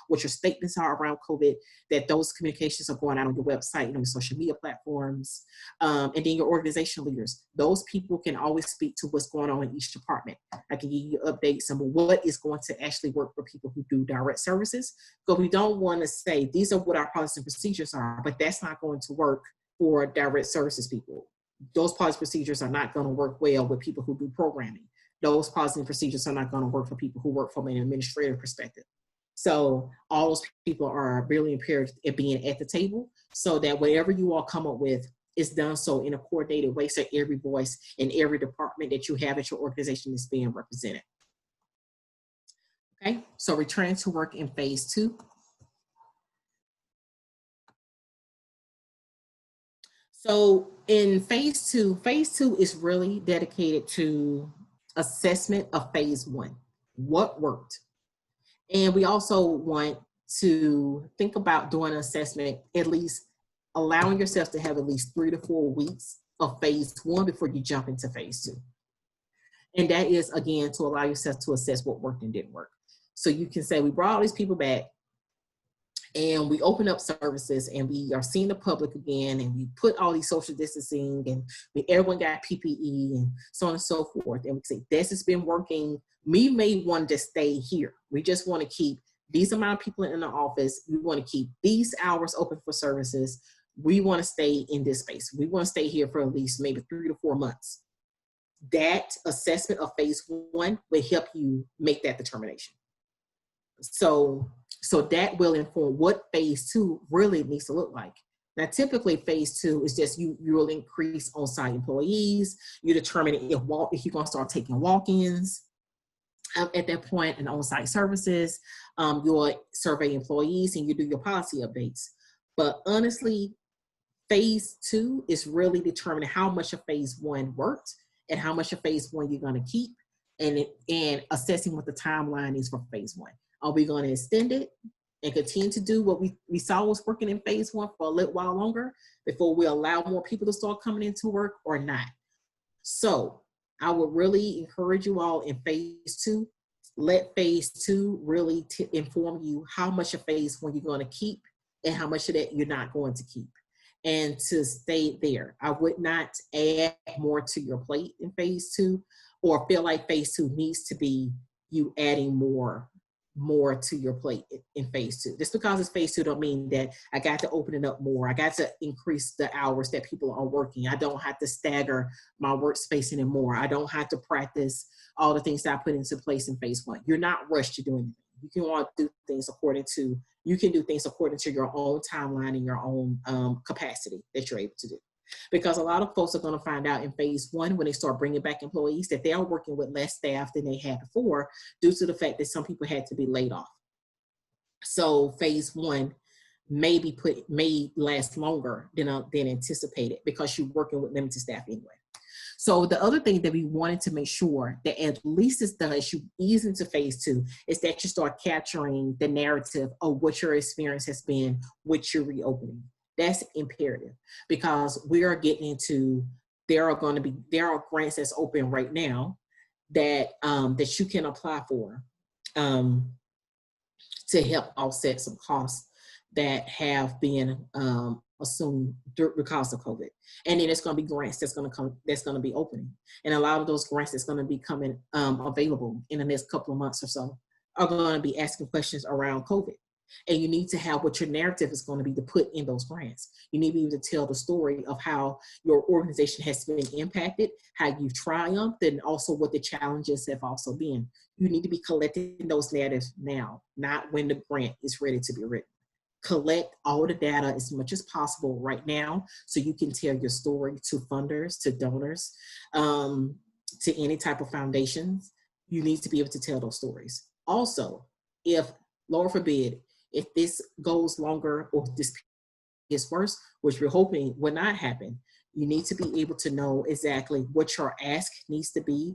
what your statements are around COVID, that those communications are going out on your website and on your social media platforms. And then your organizational leaders, those people can always speak to what's going on in each department. I can give you updates on what is going to actually work for people who do direct services. Because we don't want to say these are what our policies and procedures are, but that's not going to work for direct services people. Those policies and procedures are not going to work well with people who do programming. Those policies and procedures are not going to work for people who work from an administrative perspective. So all those people are really imperative at being at the table so that whatever you all come up with is done so in a coordinated way, so every voice in every department that you have at your organization is being represented. Okay, so returning to work in phase 2. So in phase 2 is really dedicated to assessment of phase 1. What worked? And we also want to think about doing an assessment, at least allowing yourself to have at least 3 to 4 weeks of phase 1 before you jump into phase 2. And that is, again, to allow yourself to assess what worked and didn't work. So you can say, we brought all these people back and we open up services and we are seeing the public again and we put all these social distancing and everyone got PPE and so on and so forth. And we say, this has been working. We may want to stay here. We just want to keep these amount of people in the office. We want to keep these hours open for services. We want to stay in this space. We want to stay here for at least maybe 3 to 4 months. That assessment of phase 1 will help you make that determination. So that will inform what phase 2 really needs to look like. Now, typically phase 2 is just you will increase on-site employees. You determine if you're going to start taking walk-ins at that point and on-site services. You'll survey employees and you do your policy updates. But honestly, phase 2 is really determining how much of phase 1 worked and how much of phase 1 you're going to keep and assessing what the timeline is for phase 1. Are we going to extend it and continue to do what we saw was working in phase 1 for a little while longer before we allow more people to start coming into work or not? So I would really encourage you all in phase 2, let phase 2 really inform you how much of phase 1 you're going to keep and how much of that you're not going to keep, and to stay there. I would not add more to your plate in phase 2 or feel like phase 2 needs to be you adding more to your plate in phase 2. Just because it's phase 2 don't mean that I got to open it up more. I got to increase the hours that people are working. I don't have to stagger my workspace anymore. I don't have to practice all the things that I put into place in phase 1. You're not rushed to do anything. You can want to do things according to your own timeline and your own capacity that you're able to do. Because a lot of folks are going to find out in phase 1 when they start bringing back employees that they are working with less staff than they had before due to the fact that some people had to be laid off. So phase 1 may last longer than anticipated because you're working with limited staff anyway. So the other thing that we wanted to make sure that at least is done as you ease into phase 2 is that you start capturing the narrative of what your experience has been with your reopening. That's imperative because we are getting into, there are grants that's open right now that you can apply for to help offset some costs that have been assumed because of COVID. And then there's going to be grants that's going to be opening. And a lot of those grants that's going to be coming available in the next couple of months or so are going to be asking questions around COVID. And you need to have what your narrative is going to be to put in those grants. You need to be able to tell the story of how your organization has been impacted, how you've triumphed, and also what the challenges have also been. You need to be collecting those narratives now, not when the grant is ready to be written. Collect all the data as much as possible right now so you can tell your story to funders, to donors, to any type of foundations. You need to be able to tell those stories. Also, if, Lord forbid, if this goes longer or this gets worse, which we're hoping will not happen, you need to be able to know exactly what your ask needs to be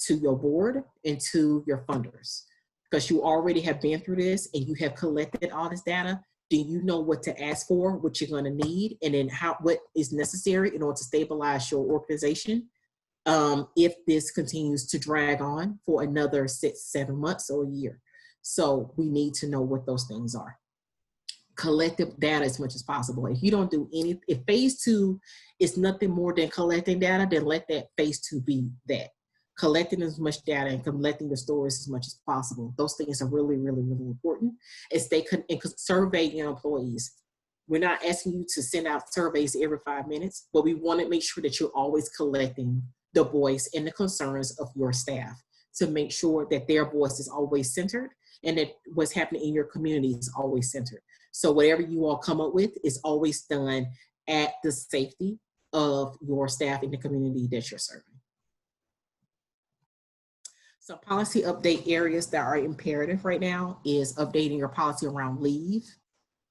to your board and to your funders. Because you already have been through this and you have collected all this data, do you know what to ask for, what you're going to need, and then what is necessary in order to stabilize your organization if this continues to drag on for another 6-7 months or a year. So we need to know what those things are. Collective data as much as possible. If you don't do any, if phase 2 is nothing more than collecting data, then let that phase 2 be that. Collecting as much data and collecting the stories as much as possible. Those things are really, really, really important. As they could survey your employees. We're not asking you to send out surveys every 5 minutes, but we want to make sure that you're always collecting the voice and the concerns of your staff to make sure that their voice is always centered and that what's happening in your community is always centered. So whatever you all come up with is always done at the safety of your staff in the community that you're serving. So policy update areas that are imperative right now is updating your policy around leave,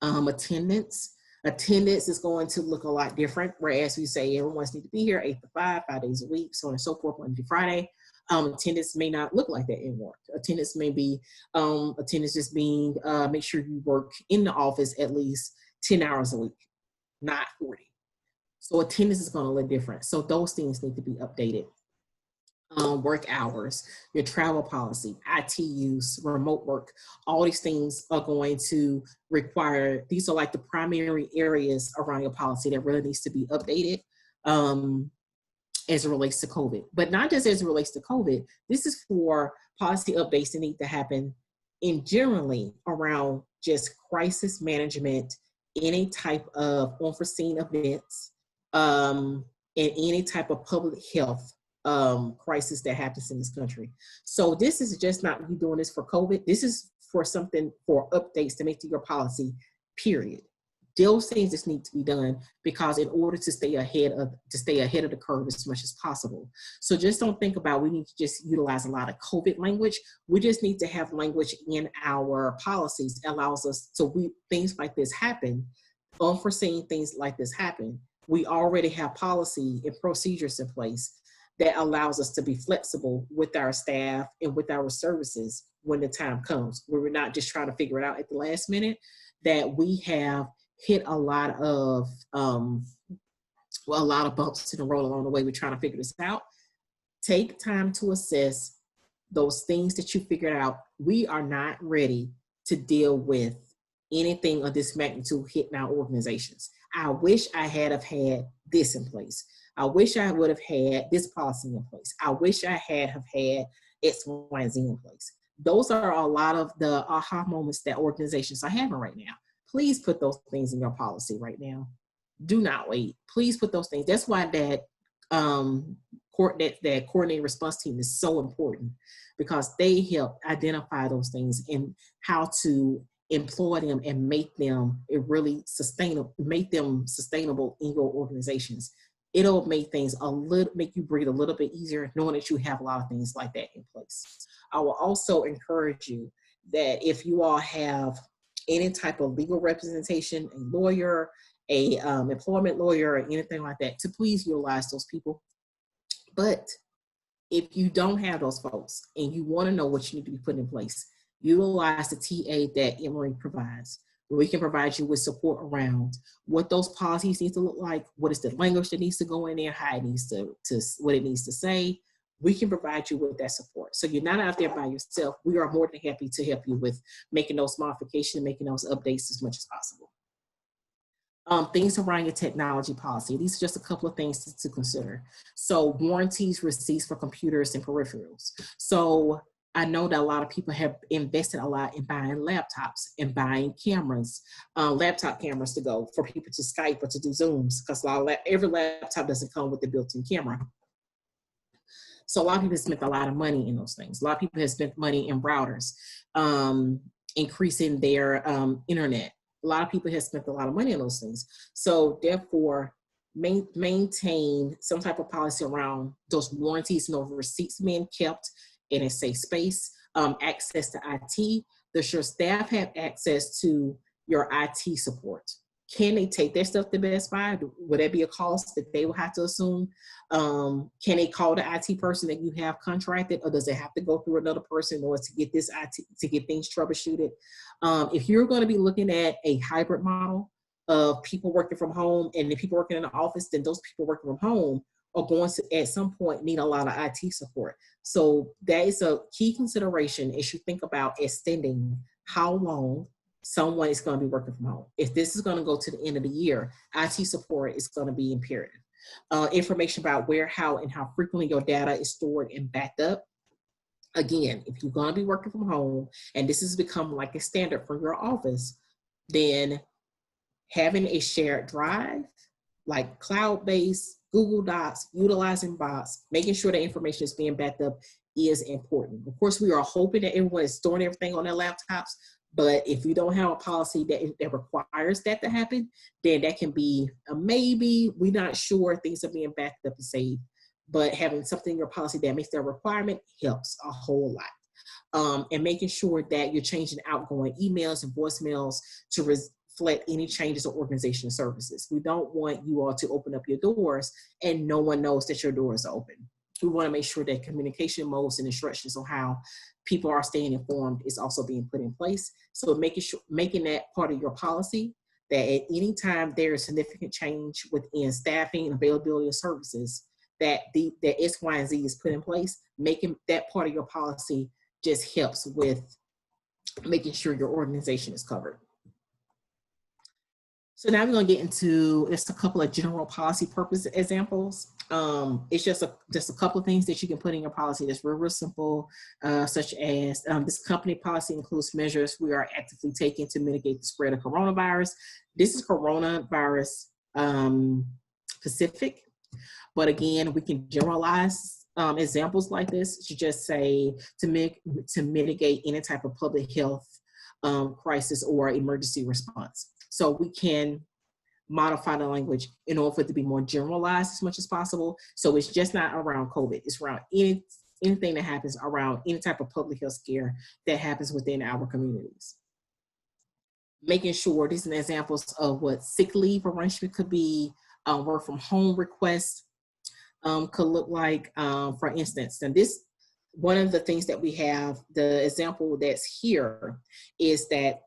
attendance. Attendance is going to look a lot different, whereas we say everyone's need to be here 8 to 5, 5 days a week, so on and so forth, Monday to Friday. Attendance may not look like that anymore. Attendance may be attendance just being make sure you work in the office at least 10 hours a week, not 40. So attendance is going to look different. So those things need to be updated. Work hours, your travel policy, IT use, remote work, all these things are going to require, these are like the primary areas around your policy that really needs to be updated as it relates to COVID. But not just as it relates to COVID, this is for policy updates that need to happen in generally around just crisis management, any type of unforeseen events, and any type of public health crisis that happens in this country. So this is just not you doing this for COVID. This is for something, for updates to make to your policy, period. Those things just need to be done because in order to stay ahead of the curve as much as possible. So just don't think about we need to just utilize a lot of COVID language. We just need to have language in our policies that allows us, so things like this happen, unforeseen things like this happen. We already have policy and procedures in place that allows us to be flexible with our staff and with our services when the time comes, where we're not just trying to figure it out at the last minute, that we have hit a lot of bumps in the road along the way. We're trying to figure this out. Take time to assess those things that you figured out. We are not ready to deal with anything of this magnitude hitting our organizations. I wish I had had this in place. I wish I would have had this policy in place. I wish I had X, Y, and Z in place. Those are a lot of the aha moments that organizations are having right now. Please put those things in your policy right now. Do not wait. Please put those things. That's why that coordinated response team is so important, because they help identify those things and how to employ them and make them sustainable in your organizations. It'll make things make you breathe a little bit easier, knowing that you have a lot of things like that in place. I will also encourage you that if you all have any type of legal representation, a lawyer, a employment lawyer, or anything like that, to please utilize those people. But if you don't have those folks and you want to know what you need to be put in place, utilize the TA that Emory provides. We can provide you with support around what those policies need to look like, what is the language that needs to go in there, how it needs to what it needs to say. We can provide you with that support. So you're not out there by yourself. We are more than happy to help you with making those modifications, making those updates as much as possible. Things around your technology policy. These are just a couple of things to consider. So warranties, receipts for computers and peripherals. So I know that a lot of people have invested a lot in buying laptops and buying cameras, laptop cameras to go for people to Skype or to do Zooms, because every laptop doesn't come with the built-in camera. So a lot of people have spent a lot of money in those things. A lot of people have spent money in routers, increasing their internet. A lot of people have spent a lot of money on those things. So therefore, maintain some type of policy around those warranties and those receipts being kept in a safe space, access to IT. Does your staff have access to your IT support? Can they take their stuff to Best Buy? Would that be a cost that they will have to assume? Can they call the IT person that you have contracted, or does it have to go through another person in order to get this IT, to get things troubleshooted? If you're going to be looking at a hybrid model of people working from home and the people working in the office, then those people working from home are going to at some point need a lot of IT support. So that is a key consideration as you think about extending how long someone is going to be working from home. If this is going to go to the end of the year, IT support is going to be imperative. Information about where, how, and how frequently your data is stored and backed up. Again, if you're going to be working from home and this has become like a standard for your office, then having a shared drive, like cloud-based, Google Docs, utilizing bots, making sure the information is being backed up is important. Of course, we are hoping that everyone is storing everything on their laptops, but if you don't have a policy that requires that to happen, then that can be a maybe. We're not sure things are being backed up and saved, but having something in your policy that makes that a requirement helps a whole lot. And making sure that you're changing outgoing emails and voicemails to reflect any changes or organizational services. We don't want you all to open up your doors and no one knows that your doors are open. We want to make sure that communication modes and instructions on how people are staying informed is also being put in place. So making that part of your policy, that at any time there is significant change within staffing and availability of services, that X, Y, and Z is put in place, making that part of your policy just helps with making sure your organization is covered. So now we're going to get into just a couple of general policy purpose examples. It's just a couple of things that you can put in your policy that's real simple, such as this company policy includes measures we are actively taking to mitigate the spread of coronavirus. This is coronavirus specific, but again, we can generalize examples like this to just say to mitigate any type of public health crisis or emergency response. So we can modify the language in order for it to be more generalized as much as possible. So it's just not around COVID. It's around anything that happens around any type of public health scare that happens within our communities. Making sure these are examples of what sick leave arrangement could be, work from home requests could look like, for instance. And this, one of the things that we have, the example that's here is that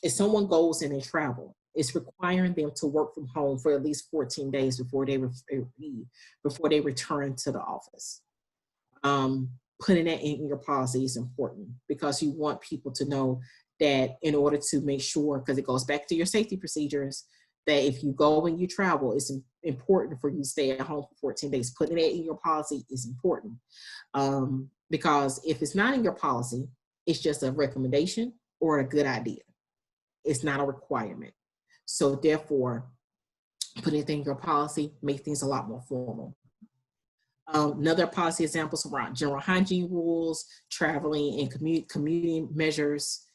if someone goes and they travel, it's requiring them to work from home for at least 14 days before they return to the office. Putting that in your policy is important because you want people to know that in order to make sure, because it goes back to your safety procedures, that if you go and you travel, it's important for you to stay at home for 14 days. Putting that in your policy is important because if it's not in your policy, it's just a recommendation or a good idea. It's not a requirement. So therefore, putting it in your policy makes things a lot more formal. Another policy examples around general hygiene rules, traveling and commuting measures.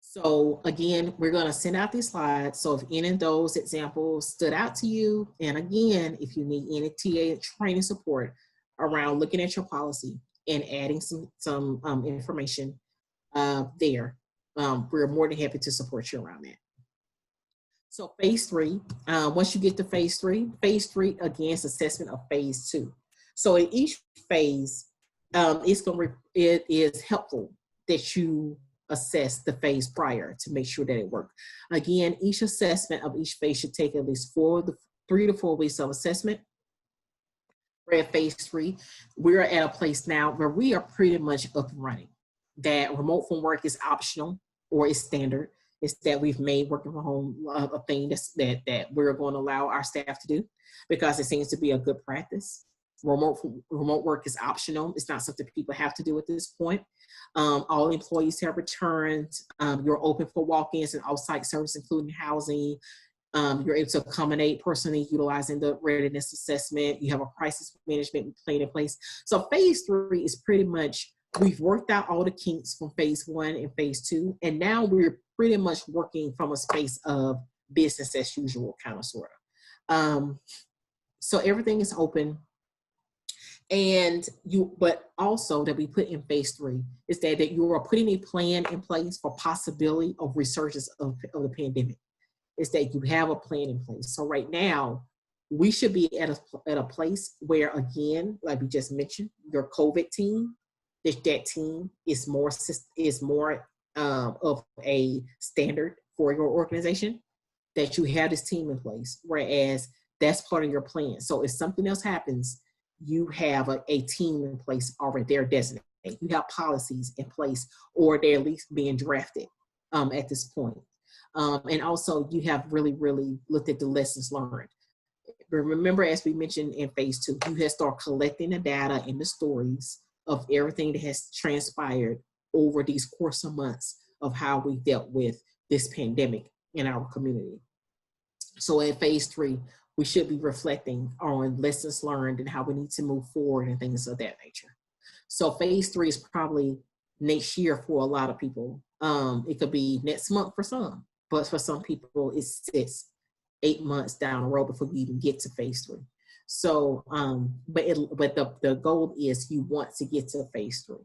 So again, we're going to send out these slides. So if any of those examples stood out to you, and again, if you need any TA training support around looking at your policy and adding some information there, we're more than happy to support you around that. So phase 3, once you get to phase 3 again is assessment of phase 2. So in each phase, it is helpful that you assess the phase prior to make sure that it works. Again, each assessment of each phase should take at least 3 to 4 weeks of assessment. We're at phase 3. We're at a place now where we are pretty much up and running. That remote from work is optional or is standard. It's that we've made working from home a thing that we're going to allow our staff to do because it seems to be a good practice. Remote work is optional. It's not something people have to do at this point. All employees have returned. You're open for walk-ins and off-site service, including housing. You're able to accommodate personally utilizing the readiness assessment. You have a crisis management plan in place. So phase 3 is pretty much, we've worked out all the kinks from phase 1 and phase 2, and now we're pretty much working from a space of business as usual, kind of, sort of. So everything is open. But also that we put in phase 3 is that you are putting a plan in place for possibility of resurgence of the pandemic. Is that you have a plan in place. So right now, we should be at a place where, again, like we just mentioned, your COVID team, that team is more of a standard for your organization, that you have this team in place. Whereas That's part of your plan. So if something else happens, you have a team in place already. They're designated. You have policies in place, or they're at least being drafted at this point. And also, you have really, really looked at the lessons learned. But remember, as we mentioned in phase 2, you have started collecting the data and the stories of everything that has transpired over these course of months of how we dealt with this pandemic in our community. So in phase 3, we should be reflecting on lessons learned and how we need to move forward and things of that nature. So phase 3 is probably next year for a lot of people. It could be next month for some, but for some people it's 6-8 months down the road before you even get to phase 3. So, but the goal is you want to get to phase 3.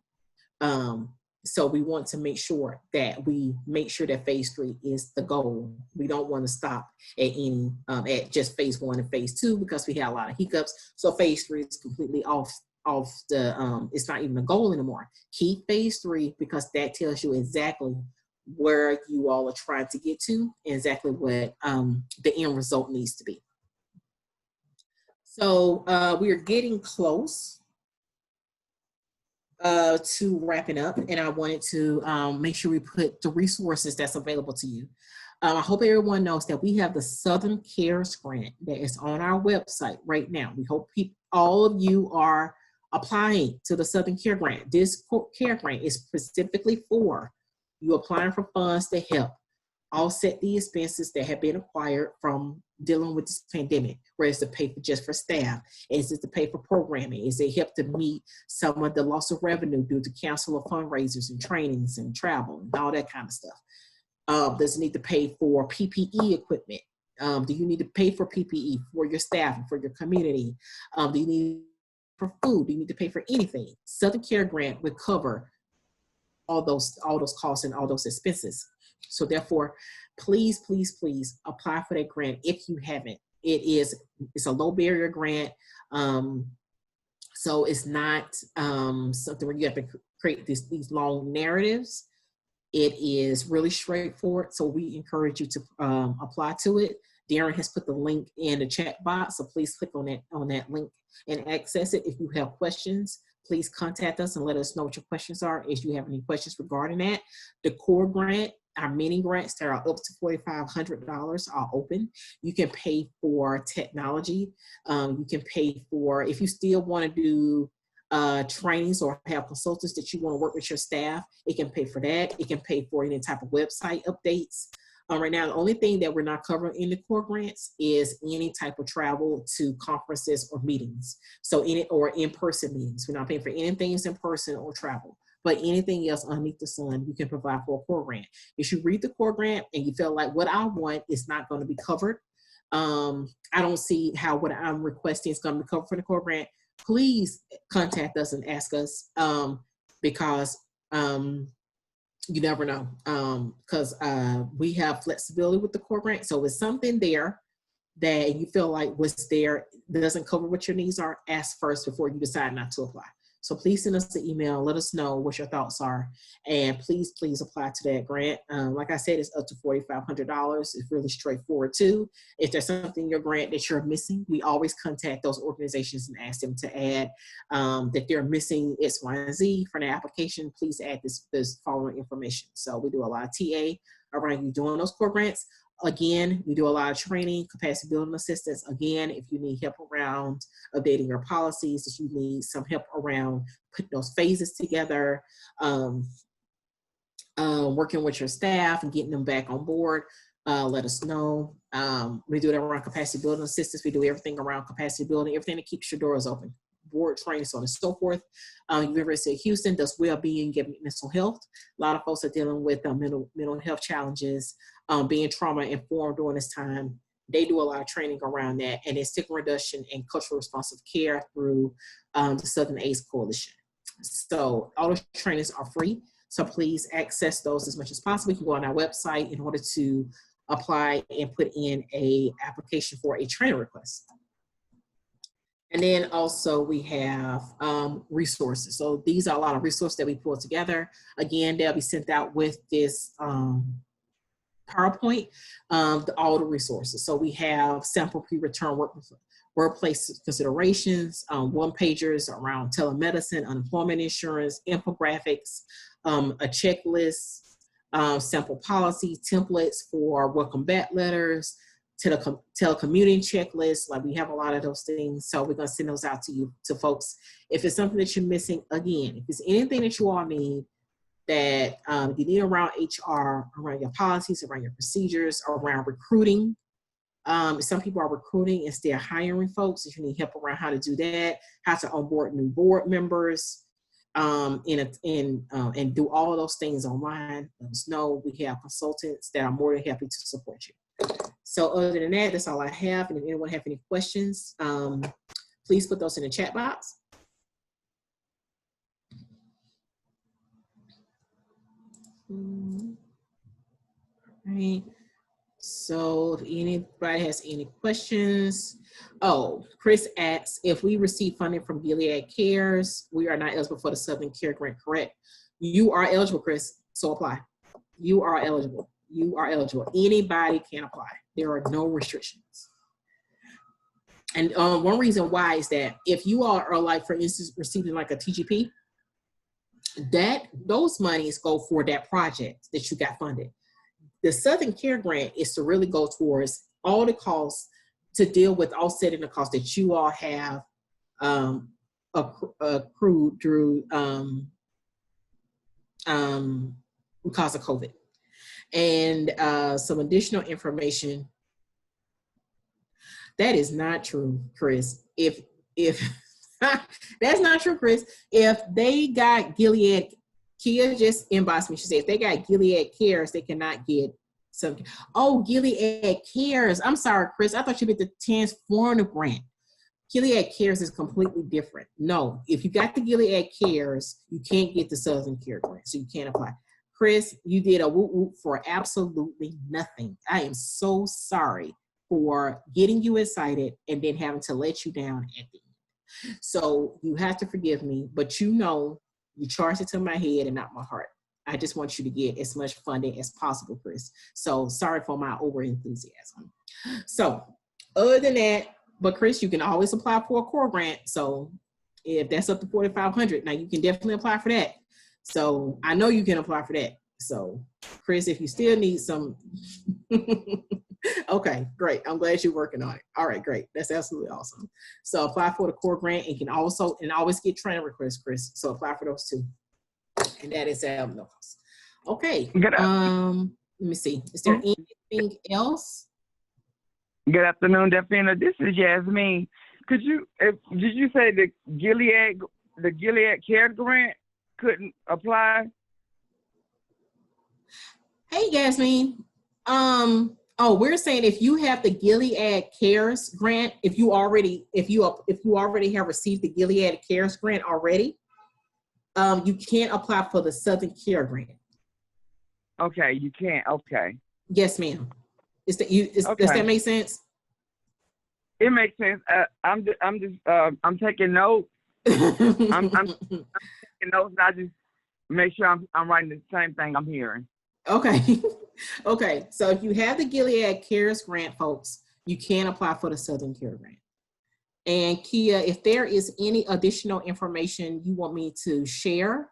So we want to make sure that phase 3 is the goal. We don't want to stop at just phase 1 and phase 2 because we had a lot of hiccups. So phase 3 is completely off the, it's not even a goal anymore. Keep phase 3 because that tells you exactly where you all are trying to get to and exactly what the end result needs to be. So we are getting close to wrapping up, and I wanted to make sure we put the resources that's available to you. I hope everyone knows that we have the Southern Cares Grant that is on our website right now. We hope all of you are applying to the Southern Care Grant. This care grant is specifically for you applying for funds to help offset the expenses that have been acquired from dealing with this pandemic, whether it's to pay for just for staff, is it to pay for programming, is it help to meet some of the loss of revenue due to cancel of fundraisers and trainings and travel and all that kind of stuff. Does it need to pay for PPE equipment? Do you need to pay for PPE for your staff and for your community? Do you need for food? Do you need to pay for anything? Southern Care Grant would cover all those costs and all those expenses. So therefore, please, please, please apply for that grant if you haven't. It's a low barrier grant. So it's not something where you have to create these long narratives. It is really straightforward. So we encourage you to apply to it. Darren has put the link in the chat box. So please click on that link and access it. If you have questions, please contact us and let us know what your questions are if you have any questions regarding that. The core grant, our mini grants that are up to $4,500 are open. You can pay for technology. You can pay for, if you still want to do trainings or have consultants that you want to work with your staff, it can pay for that. It can pay for any type of website updates. Right now, the only thing that we're not covering in the core grants is any type of travel to conferences or meetings. So in-person meetings. We're not paying for anything that's in person or travel. But anything else underneath the sun, you can provide for a core grant. If you read the core grant and you feel like what I want is not going to be covered, I don't see how what I'm requesting is going to be covered for the core grant, please contact us and ask us because you never know, because we have flexibility with the core grant. So it's something there that you feel like what's there doesn't cover what your needs are, ask first before you decide not to apply. So please send us an email, let us know what your thoughts are, and please apply to that grant. Like I said, it's up to $4,500. It's really straightforward too. If there's something in your grant that you're missing, we always contact those organizations and ask them to add that they're missing X, Y, and Z for the application. Please add this following information. So we do a lot of TA around you doing those core grants. Again, we do a lot of training, capacity building assistance. Again, if you need help around updating your policies, if you need some help around putting those phases together, working with your staff and getting them back on board, let us know. We do it around capacity building assistance. We do everything around capacity building, everything that keeps your doors open. Board training, so on and so forth. University of Houston does well-being, giving mental health. A lot of folks are dealing with mental health challenges, being trauma-informed during this time. They do a lot of training around that, and then stigma reduction and cultural responsive care through the Southern AIDS Coalition. So all those trainings are free, so please access those as much as possible. You can go on our website in order to apply and put in a application for a training request. And then also we have resources. So these are a lot of resources that we pull together. Again, they'll be sent out with this PowerPoint, all the resources. So we have sample pre-return workplace considerations, one-pagers around telemedicine, unemployment insurance, infographics, a checklist, sample policy templates for welcome back letters, telecommuting checklists. Like, we have a lot of those things. So we're going to send those out to folks. If it's something that you're missing, again, if it's anything that you all need, that you need around HR, around your policies, around your procedures, around recruiting. Some people are recruiting and still hiring folks. If you need help around how to do that, how to onboard new board members, and do all of those things online, let us know. We have consultants that are more than happy to support you. So other than that, that's all I have. And if anyone have any questions, please put those in the chat box. All right. So if anybody has any questions. Oh, Chris asks, if we receive funding from Gilead Cares, we are not eligible for the Southern Care Grant, correct? You are eligible, Chris, so apply. You are eligible. You are eligible. Anybody can apply. There are no restrictions. And one reason why is that if you are like, for instance, receiving like a TGP, those monies go for that project that you got funded. The Southern Care Grant is to really go towards all the costs to deal with offsetting the costs that you all have accrued through because of COVID. And some additional information. That is not true, Chris. If that's not true, Chris. If they got Gilead, Kia just inboxed me. She said if they got Gilead Cares, they cannot get some. Oh, Gilead Cares. I'm sorry, Chris. I thought you meant the Transformative Grant. Gilead Cares is completely different. No, if you got the Gilead Cares, you can't get the Southern Care Grant, so you can't apply. Chris, you did a whoop whoop for absolutely nothing. I am so sorry for getting you excited and then having to let you down at the end. So you have to forgive me, but you charged it to my head and not my heart. I just want you to get as much funding as possible, Chris. So sorry for my over enthusiasm. So other than that, but Chris, you can always apply for a core grant. So if that's up to $4,500, now you can definitely apply for that. So I know you can apply for that. So Chris, if you still need some, okay, great. I'm glad you're working on it. All right, great. That's absolutely awesome. So apply for the core grant and can also, and always get training requests, Chris. So apply for those too. And that is no cost. Okay. Let me see. Is there anything else? Good afternoon, Delphina. This is Yasmin. Did you say the Gilead Care Grant couldn't apply? Hey, Yasmin. We're saying if you have the Gilead Cares Grant, if you already have received the Gilead Cares Grant already, you can't apply for the Southern Care Grant. Okay, you can't. Okay. Yes, ma'am. Okay. Does that make sense? It makes sense. I'm taking notes. I'm taking notes. I just make sure I'm writing the same thing I'm hearing. Okay. Okay. So if you have the Gilead Cares Grant, folks, you can apply for the Southern Care Grant. And Kia, if there is any additional information you want me to share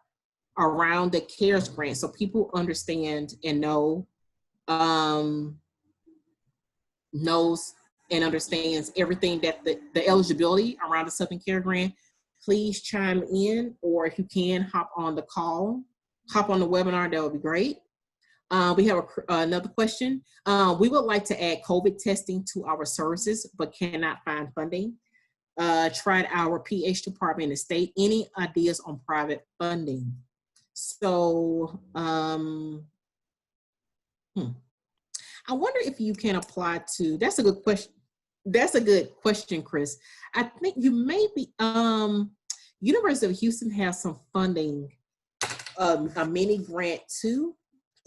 around the CARES Grant so people understand and knows and understands everything that the eligibility around the Southern Care Grant, please chime in, or if you can, hop on the webinar, that would be great. We have another question. We would like to add COVID testing to our services, but cannot find funding. Tried our PH department in the state. Any ideas on private funding? So, I wonder if you can apply to, that's a good question. That's a good question, Chris. I think you may be, University of Houston has some funding, a mini grant too,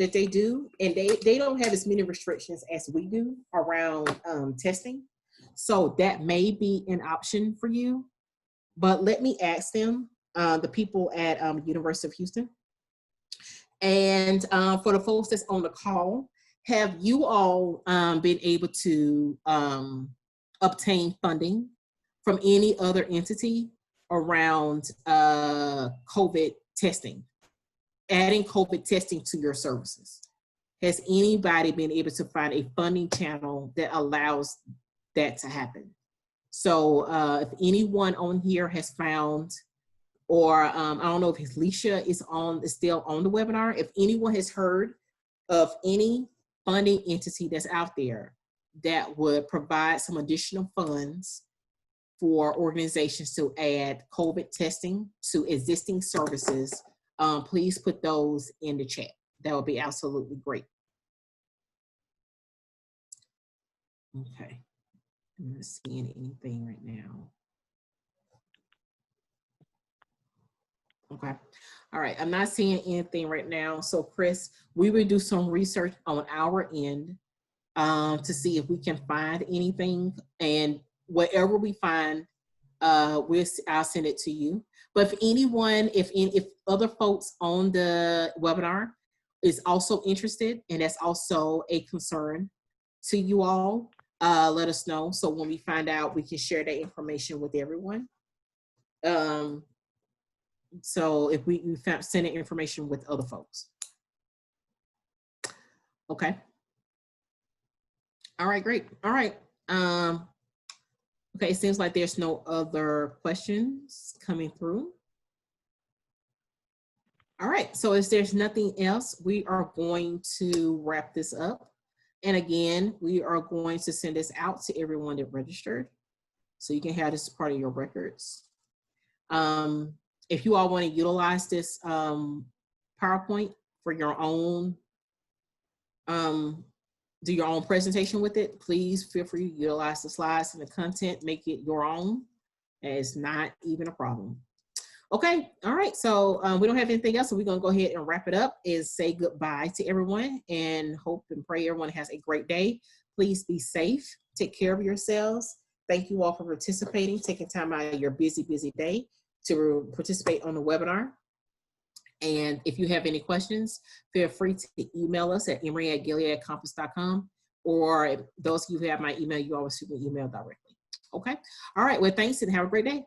that they do. And they don't have as many restrictions as we do around testing. So that may be an option for you, but let me ask them, the people at University of Houston. And for the folks that's on the call, have you all been able to obtain funding from any other entity around COVID testing, adding COVID testing to your services? Has anybody been able to find a funding channel that allows that to happen? So if anyone on here has found, or I don't know if Alicia is still on the webinar, if anyone has heard of any funding entity that's out there that would provide some additional funds for organizations to add COVID testing to existing services, please put those in the chat. That would be absolutely great. Okay, I'm not seeing anything right now. Okay, all right, I'm not seeing anything right now. So Chris, we will do some research on our end to see if we can find anything, and whatever we find, I'll send it to you. But if anyone, if other folks on the webinar is also interested, and that's also a concern to you all, let us know. So when we find out, we can share that information with everyone. So if we send that information with other folks. Okay. All right, great. All right. Okay, it seems like there's no other questions coming through. All right, so if there's nothing else, we are going to wrap this up. And again, we are going to send this out to everyone that registered, so you can have this as part of your records. If you all want to utilize this PowerPoint for your own, do your own presentation with it, please feel free to utilize the slides and the content, make it your own. It's not even a problem. Okay, all right, so we don't have anything else, so we're gonna go ahead and wrap it up and say goodbye to everyone, and hope and pray everyone has a great day. Please be safe, take care of yourselves. Thank you all for participating, taking time out of your busy day to participate on the webinar. And if you have any questions, feel free to email us at emory@gileadconference.com, or those of you who have my email, you always shoot me email directly. Okay, all right, well, thanks and have a great day.